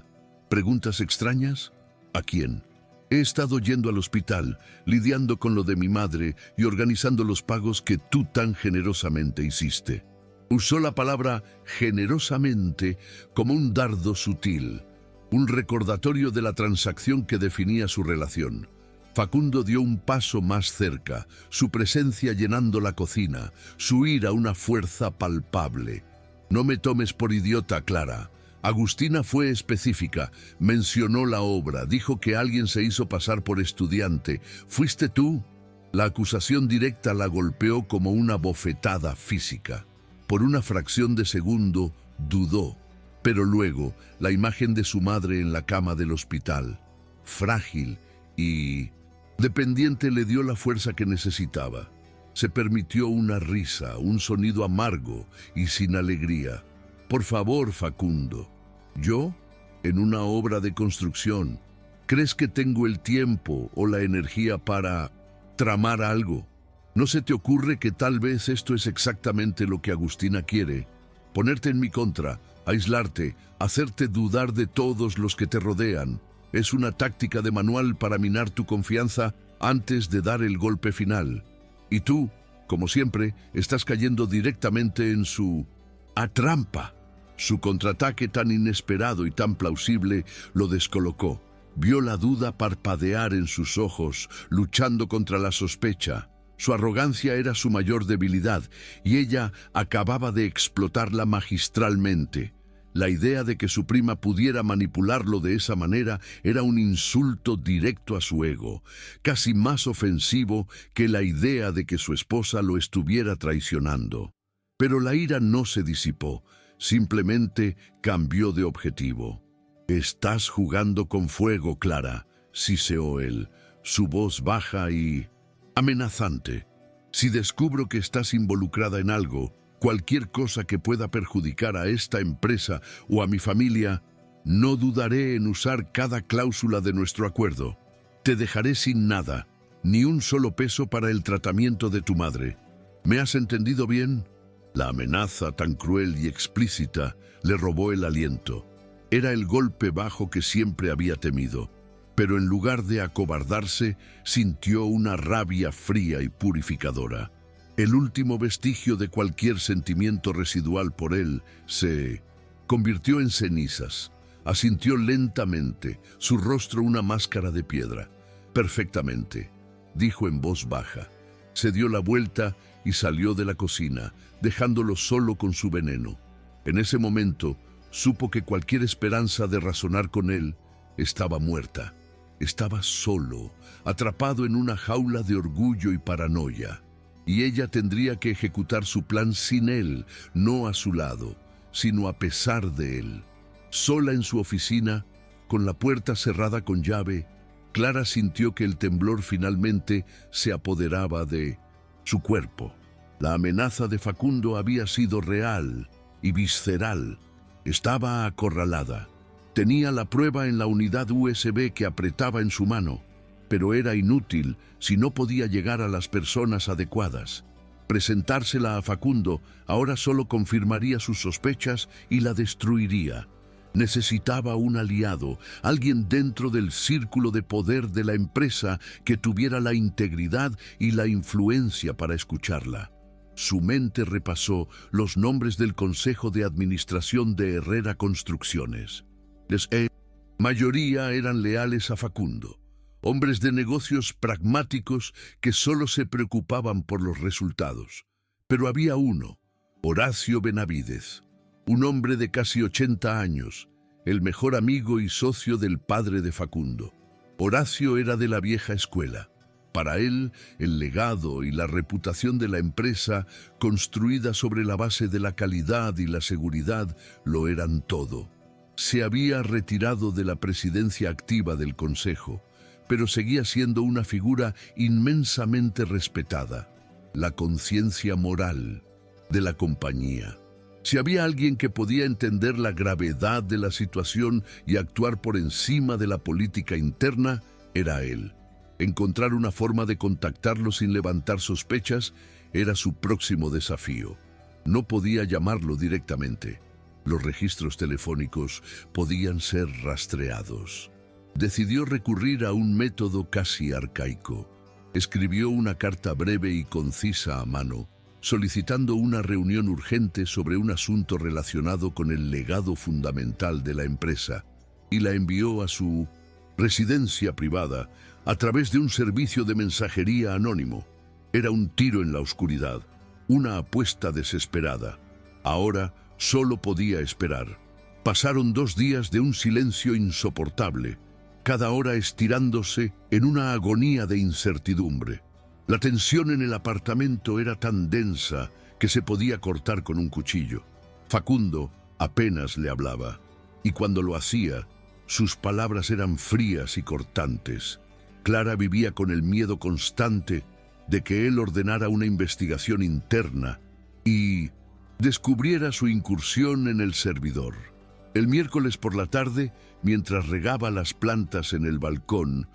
«¿Preguntas extrañas? ¿A quién?» «He estado yendo al hospital, lidiando con lo de mi madre y organizando los pagos que tú tan generosamente hiciste». Usó la palabra generosamente como un dardo sutil, un recordatorio de la transacción que definía su relación. Facundo dio un paso más cerca, su presencia llenando la cocina, su ira una fuerza palpable. «No me tomes por idiota, Clara. Agustina fue específica, mencionó la obra, dijo que alguien se hizo pasar por estudiante. ¿Fuiste tú?» La acusación directa la golpeó como una bofetada física. Por una fracción de segundo dudó, pero luego la imagen de su madre en la cama del hospital, frágil y dependiente, le dio la fuerza que necesitaba. Se permitió una risa, un sonido amargo y sin alegría. «Por favor, Facundo. ¿Yo? En una obra de construcción. ¿Crees que tengo el tiempo o la energía para tramar algo?» ¿No se te ocurre que tal vez esto es exactamente lo que Agustina quiere? Ponerte en mi contra, aislarte, hacerte dudar de todos los que te rodean. Es una táctica de manual para minar tu confianza antes de dar el golpe final. Y tú, como siempre, estás cayendo directamente en su trampa. Su contraataque tan inesperado y tan plausible lo descolocó. Vio la duda parpadear en sus ojos, luchando contra la sospecha. Su arrogancia era su mayor debilidad, y ella acababa de explotarla magistralmente. La idea de que su prima pudiera manipularlo de esa manera era un insulto directo a su ego, casi más ofensivo que la idea de que su esposa lo estuviera traicionando. Pero la ira no se disipó, simplemente cambió de objetivo. «Estás jugando con fuego, Clara», siseó él, su voz baja y amenazante. «Si descubro que estás involucrada en algo, cualquier cosa que pueda perjudicar a esta empresa o a mi familia, no dudaré en usar cada cláusula de nuestro acuerdo. Te dejaré sin nada, ni un solo peso para el tratamiento de tu madre. ¿Me has entendido bien?». La amenaza tan cruel y explícita le robó el aliento. Era el golpe bajo que siempre había temido, pero en lugar de acobardarse, sintió una rabia fría y purificadora. El último vestigio de cualquier sentimiento residual por él se convirtió en cenizas. Asintió lentamente, su rostro una máscara de piedra. «Perfectamente», dijo en voz baja. Se dio la vuelta y salió de la cocina, dejándolo solo con su veneno. En ese momento, supo que cualquier esperanza de razonar con él estaba muerta. Estaba solo, atrapado en una jaula de orgullo y paranoia. Y ella tendría que ejecutar su plan sin él, no a su lado, sino a pesar de él. Sola en su oficina, con la puerta cerrada con llave, Clara sintió que el temblor finalmente se apoderaba de su cuerpo. La amenaza de Facundo había sido real y visceral. Estaba acorralada. Tenía la prueba en la unidad USB que apretaba en su mano, pero era inútil si no podía llegar a las personas adecuadas. Presentársela a Facundo ahora solo confirmaría sus sospechas y la destruiría. Necesitaba un aliado, alguien dentro del círculo de poder de la empresa que tuviera la integridad y la influencia para escucharla. Su mente repasó los nombres del Consejo de Administración de Herrera Construcciones. Mayoría eran leales a Facundo, hombres de negocios pragmáticos que solo se preocupaban por los resultados. Pero había uno, Horacio Benavídez, un hombre de casi 80 años, el mejor amigo y socio del padre de Facundo. Horacio era de la vieja escuela. Para él, el legado y la reputación de la empresa, construida sobre la base de la calidad y la seguridad, lo eran todo. Se había retirado de la presidencia activa del Consejo, pero seguía siendo una figura inmensamente respetada, la conciencia moral de la compañía. Si había alguien que podía entender la gravedad de la situación y actuar por encima de la política interna, era él. Encontrar una forma de contactarlo sin levantar sospechas era su próximo desafío. No podía llamarlo directamente. Los registros telefónicos podían ser rastreados. Decidió recurrir a un método casi arcaico. Escribió una carta breve y concisa a mano, solicitando una reunión urgente sobre un asunto relacionado con el legado fundamental de la empresa, y la envió a su residencia privada a través de un servicio de mensajería anónimo. Era un tiro en la oscuridad, una apuesta desesperada. Ahora solo podía esperar. Pasaron 2 días de un silencio insoportable, cada hora estirándose en una agonía de incertidumbre. La tensión en el apartamento era tan densa que se podía cortar con un cuchillo. Facundo apenas le hablaba, y cuando lo hacía, sus palabras eran frías y cortantes. Clara vivía con el miedo constante de que él ordenara una investigación interna y descubriera su incursión en el servidor. El miércoles por la tarde, mientras regaba las plantas en el balcón,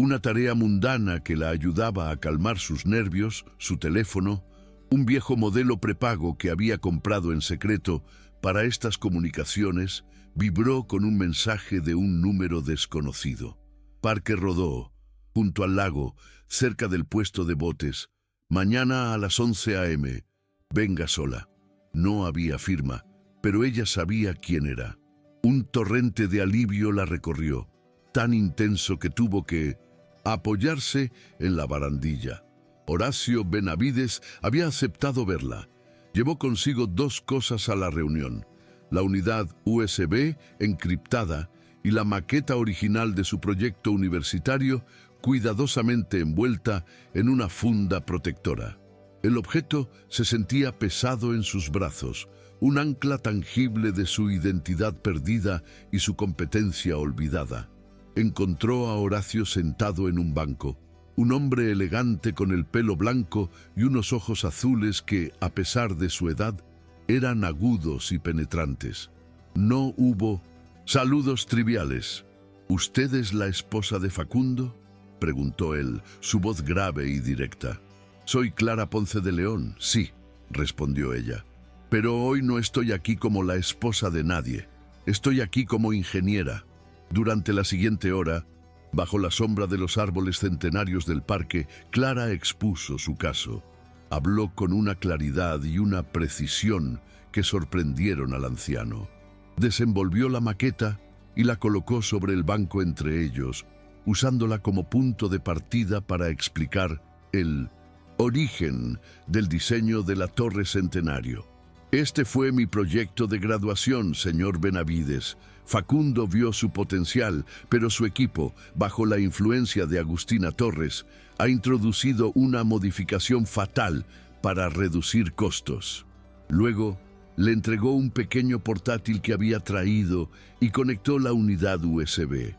Una tarea mundana que la ayudaba a calmar sus nervios, su teléfono, un viejo modelo prepago que había comprado en secreto para estas comunicaciones, vibró con un mensaje de un número desconocido. Parque Rodó, junto al lago, cerca del puesto de botes. Mañana a las 11 a.m. Venga sola. No había firma, pero ella sabía quién era. Un torrente de alivio la recorrió, tan intenso que tuvo que apoyarse en la barandilla. Horacio Benavides había aceptado verla. Llevó consigo 2 cosas a la reunión: la unidad USB encriptada y la maqueta original de su proyecto universitario, cuidadosamente envuelta en una funda protectora. El objeto se sentía pesado en sus brazos, un ancla tangible de su identidad perdida y su competencia olvidada. Encontró a Horacio sentado en un banco, un hombre elegante con el pelo blanco y unos ojos azules que, a pesar de su edad, eran agudos y penetrantes. No hubo saludos triviales. ¿Usted es la esposa de Facundo?, preguntó él, su voz grave y directa. Soy Clara Ponce de León, sí, respondió ella. Pero hoy no estoy aquí como la esposa de nadie. Estoy aquí como ingeniera. Durante la siguiente hora, bajo la sombra de los árboles centenarios del parque, Clara expuso su caso. Habló con una claridad y una precisión que sorprendieron al anciano. Desenvolvió la maqueta y la colocó sobre el banco entre ellos, usándola como punto de partida para explicar el origen del diseño de la Torre Centenario. Este fue mi proyecto de graduación, señor Benavides. Facundo vio su potencial, pero su equipo, bajo la influencia de Agustina Torres, ha introducido una modificación fatal para reducir costos. Luego, le entregó un pequeño portátil que había traído y conectó la unidad USB.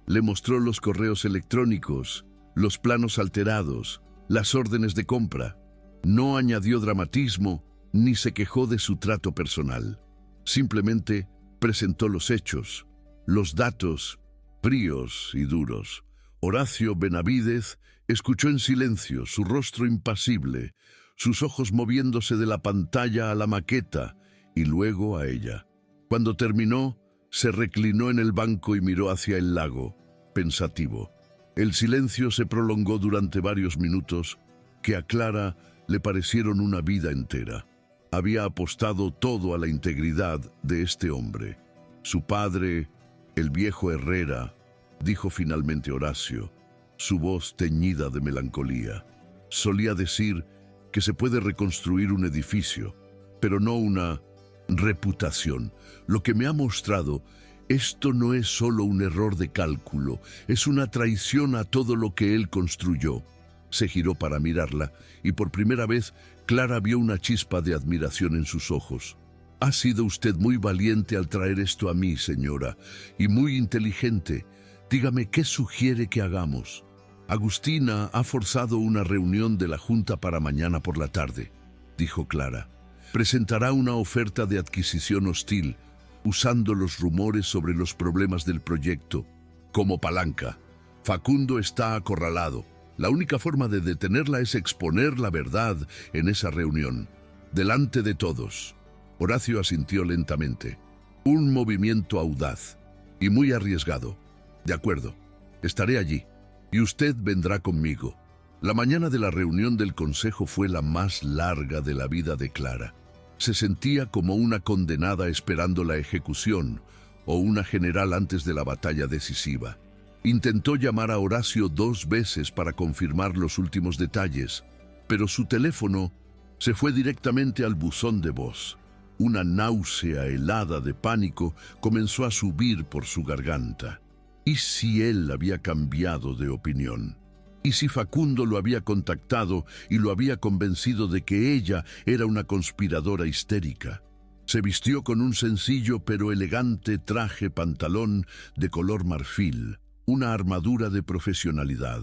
Le mostró los correos electrónicos, los planos alterados, las órdenes de compra. No añadió dramatismo ni se quejó de su trato personal. Simplemente presentó los hechos, los datos, fríos y duros. Horacio Benavides escuchó en silencio, su rostro impasible, sus ojos moviéndose de la pantalla a la maqueta y luego a ella. Cuando terminó, se reclinó en el banco y miró hacia el lago, pensativo. El silencio se prolongó durante varios minutos, que a Clara le parecieron una vida entera. Había apostado todo a la integridad de este hombre. Su padre, el viejo Herrera, dijo finalmente Horacio, su voz teñida de melancolía. Solía decir que se puede reconstruir un edificio, pero no una reputación. Lo que me ha mostrado, esto no es solo un error de cálculo, es una traición a todo lo que él construyó. Se giró para mirarla y por primera vez Clara vio una chispa de admiración en sus ojos. Ha sido usted muy valiente al traer esto a mí, señora, y muy inteligente. Dígame, ¿qué sugiere que hagamos? Agustina ha forzado una reunión de la Junta para mañana por la tarde, dijo Clara. Presentará una oferta de adquisición hostil, usando los rumores sobre los problemas del proyecto como palanca. Facundo está acorralado. La única forma de detenerla es exponer la verdad en esa reunión, delante de todos. Horacio asintió lentamente. Un movimiento audaz y muy arriesgado. De acuerdo, estaré allí, y usted vendrá conmigo. La mañana de la reunión del consejo fue la más larga de la vida de Clara. Se sentía como una condenada esperando la ejecución, o una general antes de la batalla decisiva. Intentó llamar a Horacio 2 veces para confirmar los últimos detalles, pero su teléfono se fue directamente al buzón de voz. Una náusea helada de pánico comenzó a subir por su garganta. ¿Y si él había cambiado de opinión? ¿Y si Facundo lo había contactado y lo había convencido de que ella era una conspiradora histérica? Se vistió con un sencillo pero elegante traje pantalón de color marfil, una armadura de profesionalidad.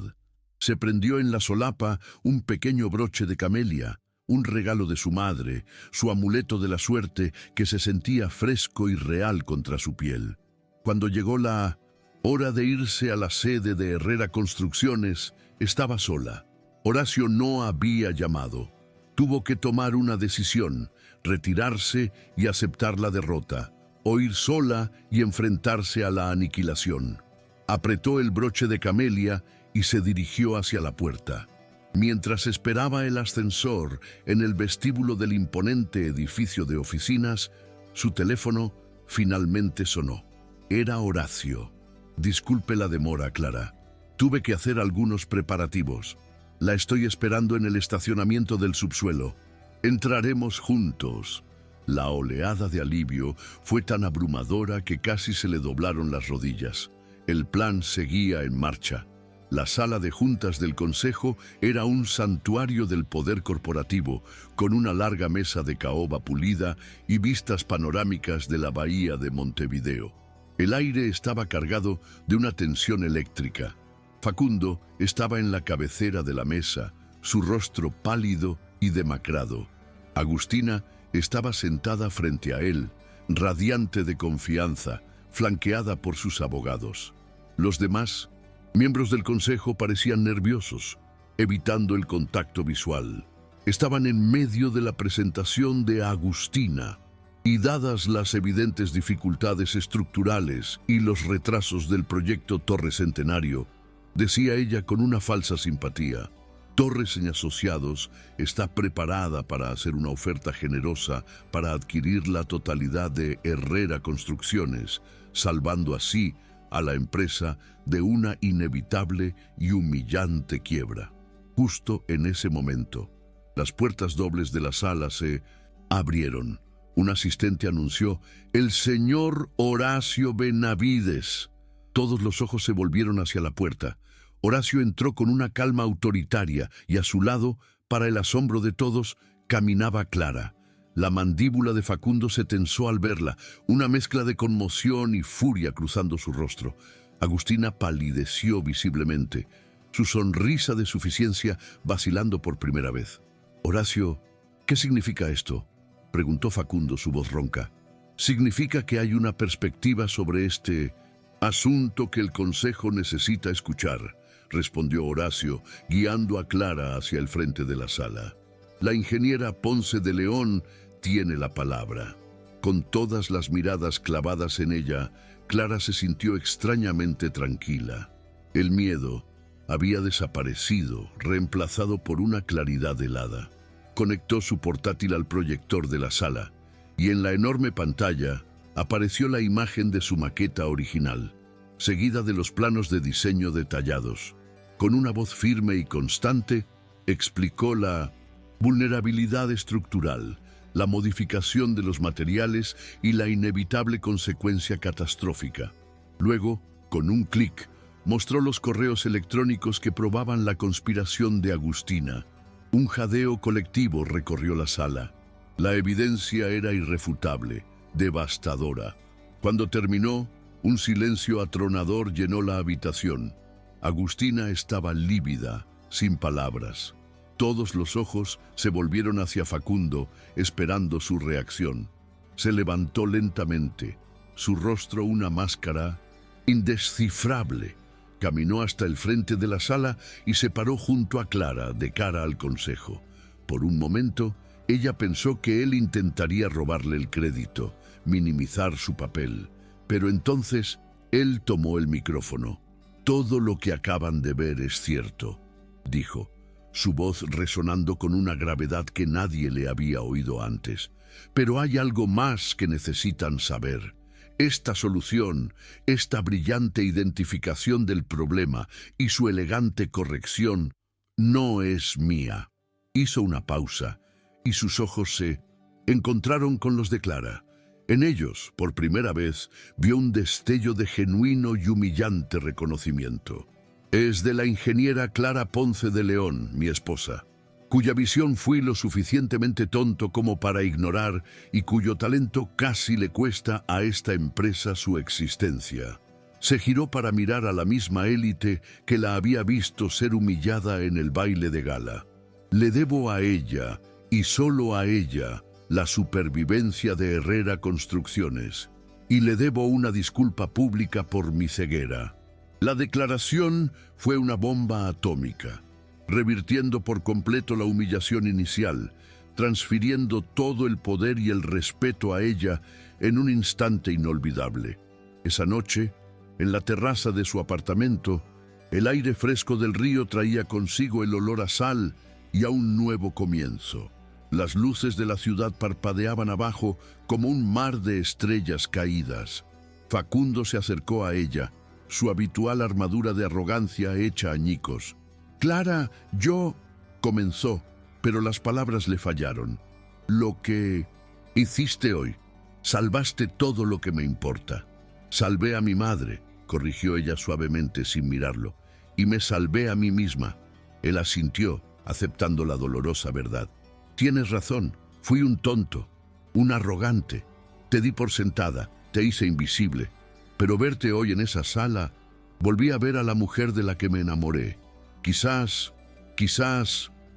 Se prendió en la solapa un pequeño broche de camelia, un regalo de su madre, su amuleto de la suerte que se sentía fresco y real contra su piel. Cuando llegó la Hora de irse a la sede de Herrera Construcciones. Estaba sola. Horacio no había llamado. Tuvo que tomar una decisión, retirarse y aceptar la derrota, o ir sola y enfrentarse a la aniquilación. Apretó el broche de camelia y se dirigió hacia la puerta. Mientras esperaba el ascensor en el vestíbulo del imponente edificio de oficinas, su teléfono finalmente sonó. Era Horacio. Disculpe la demora, Clara. Tuve que hacer algunos preparativos. La estoy esperando en el estacionamiento del subsuelo. Entraremos juntos. La oleada de alivio fue tan abrumadora que casi se le doblaron las rodillas. El plan seguía en marcha. La sala de juntas del Consejo era un santuario del poder corporativo, con una larga mesa de caoba pulida y vistas panorámicas de la bahía de Montevideo. El aire estaba cargado de una tensión eléctrica. Facundo estaba en la cabecera de la mesa, su rostro pálido y demacrado. Agustina estaba sentada frente a él, radiante de confianza, flanqueada por sus abogados. Los demás miembros del consejo parecían nerviosos, evitando el contacto visual. Estaban en medio de la presentación de Agustina, y dadas las evidentes dificultades estructurales y los retrasos del proyecto Torre Centenario, decía ella con una falsa simpatía, Torres y Asociados está preparada para hacer una oferta generosa para adquirir la totalidad de Herrera Construcciones, salvando así a la empresa de una inevitable y humillante quiebra. Justo en ese momento, las puertas dobles de la sala se abrieron. Un asistente anunció: «El señor Horacio Benavides». Todos los ojos se volvieron hacia la puerta. Horacio entró con una calma autoritaria y a su lado, para el asombro de todos, caminaba Clara. La mandíbula de Facundo se tensó al verla, una mezcla de conmoción y furia cruzando su rostro. Agustina palideció visiblemente, su sonrisa de suficiencia vacilando por primera vez. «Horacio, ¿qué significa esto?», preguntó Facundo, su voz ronca. «Significa que hay una perspectiva sobre este asunto que el Consejo necesita escuchar», respondió Horacio, guiando a Clara hacia el frente de la sala. «La ingeniera Ponce de León tiene la palabra». Con todas las miradas clavadas en ella, Clara se sintió extrañamente tranquila. El miedo había desaparecido, reemplazado por una claridad helada. Conectó su portátil al proyector de la sala, y en la enorme pantalla apareció la imagen de su maqueta original, seguida de los planos de diseño detallados. Con una voz firme y constante, explicó la vulnerabilidad estructural, la modificación de los materiales y la inevitable consecuencia catastrófica. Luego, con un clic, mostró los correos electrónicos que probaban la conspiración de Agustina. Un jadeo colectivo recorrió la sala. La evidencia era irrefutable, devastadora. Cuando terminó, un silencio atronador llenó la habitación. Agustina estaba lívida, sin palabras. Todos los ojos se volvieron hacia Facundo, esperando su reacción. Se levantó lentamente, su rostro una máscara indescifrable. Caminó hasta el frente de la sala y se paró junto a Clara, de cara al Consejo. Por un momento, ella pensó que él intentaría robarle el crédito, minimizar su papel. Pero entonces, él tomó el micrófono. «Todo lo que acaban de ver es cierto», dijo, su voz resonando con una gravedad que nadie le había oído antes. «Pero hay algo más que necesitan saber. Esta solución, esta brillante identificación del problema y su elegante corrección no es mía». Hizo una pausa y sus ojos se encontraron con los de Clara. En ellos, por primera vez, vio un destello de genuino y humillante reconocimiento. «Es de la ingeniera Clara Ponce de León, mi esposa, cuya visión fui lo suficientemente tonto como para ignorar y cuyo talento casi le cuesta a esta empresa su existencia». Se giró para mirar a la misma élite que la había visto ser humillada en el baile de gala. «Le debo a ella, y solo a ella, la supervivencia de Herrera Construcciones. y le debo una disculpa pública por mi ceguera. La declaración fue una bomba atómica, revirtiendo por completo la humillación inicial, transfiriendo todo el poder y el respeto a ella en un instante inolvidable. Esa noche, en la terraza de su apartamento, el aire fresco del río traía consigo el olor a sal y a un nuevo comienzo. Las luces de la ciudad parpadeaban abajo como un mar de estrellas caídas. Facundo se acercó a ella, su habitual armadura de arrogancia hecha añicos. «Clara, yo...» comenzó, pero las palabras le fallaron. «Lo que hiciste hoy, salvaste todo lo que me importa. Salvé a mi madre», corrigió ella suavemente sin mirarlo, «y me salvé a mí misma». Él asintió, aceptando la dolorosa verdad. «Tienes razón, fui un tonto, un arrogante. Te di por sentada, te hice invisible. Pero verte hoy en esa sala, volví a ver a la mujer de la que me enamoré. Quizás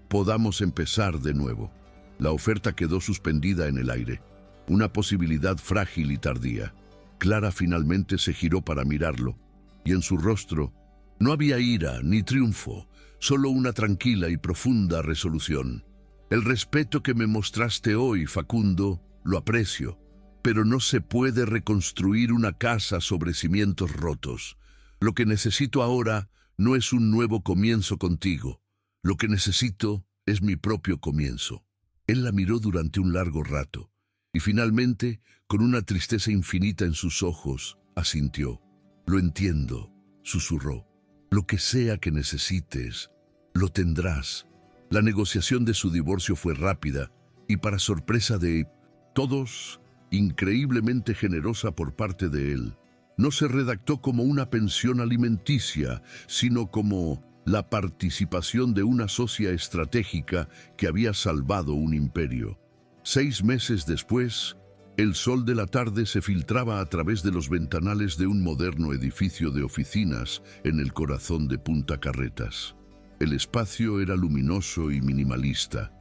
podamos empezar de nuevo». La oferta quedó suspendida en el aire, una posibilidad frágil y tardía. Clara finalmente se giró para mirarlo, y en su rostro no había ira ni triunfo, solo una tranquila y profunda resolución. «El respeto que me mostraste hoy, Facundo, lo aprecio, pero no se puede reconstruir una casa sobre cimientos rotos. Lo que necesito ahora no es un nuevo comienzo contigo. Lo que necesito es mi propio comienzo». Él la miró durante un largo rato, y finalmente, con una tristeza infinita en sus ojos, asintió. «Lo entiendo», susurró. «Lo que sea que necesites, lo tendrás». La negociación de su divorcio fue rápida y, para sorpresa de todos, increíblemente generosa por parte de él. No se redactó como una pensión alimenticia, sino como la participación de una socia estratégica que había salvado un imperio. 6 meses después, el sol de la tarde se filtraba a través de los ventanales de un moderno edificio de oficinas en el corazón de Punta Carretas. El espacio era luminoso y minimalista,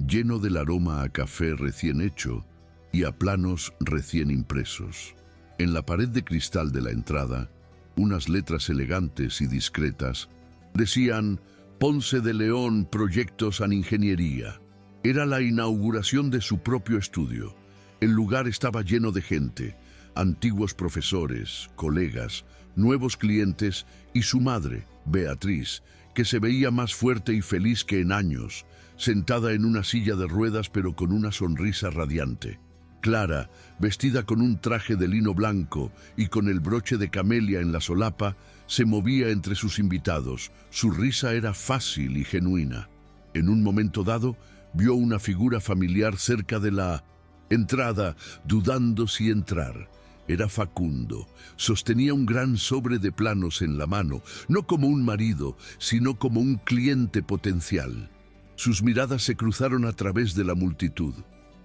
lleno del aroma a café recién hecho y a planos recién impresos. En la pared de cristal de la entrada, unas letras elegantes y discretas decían «Ponce de León Proyectos en Ingeniería». Era la inauguración de su propio estudio. El lugar estaba lleno de gente, antiguos profesores, colegas, nuevos clientes y su madre, Beatriz, que se veía más fuerte y feliz que en años, sentada en una silla de ruedas pero con una sonrisa radiante. Clara, vestida con un traje de lino blanco y con el broche de camelia en la solapa, se movía entre sus invitados. Su risa era fácil y genuina. En un momento dado, vio una figura familiar cerca de la entrada, dudando si entrar. Era Facundo. Sostenía un gran sobre de planos en la mano, no como un marido, sino como un cliente potencial. Sus miradas se cruzaron a través de la multitud.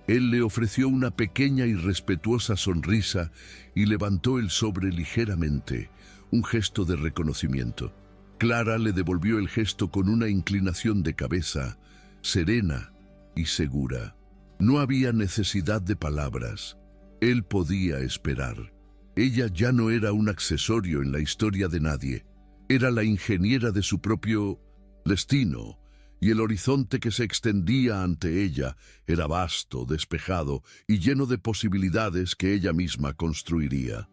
Él le ofreció una pequeña y respetuosa sonrisa y levantó el sobre ligeramente, un gesto de reconocimiento. Clara le devolvió el gesto con una inclinación de cabeza, serena y segura. No había necesidad de palabras. Él podía esperar. Ella ya no era un accesorio en la historia de nadie. Era la ingeniera de su propio destino, y el horizonte que se extendía ante ella era vasto, despejado y lleno de posibilidades que ella misma construiría.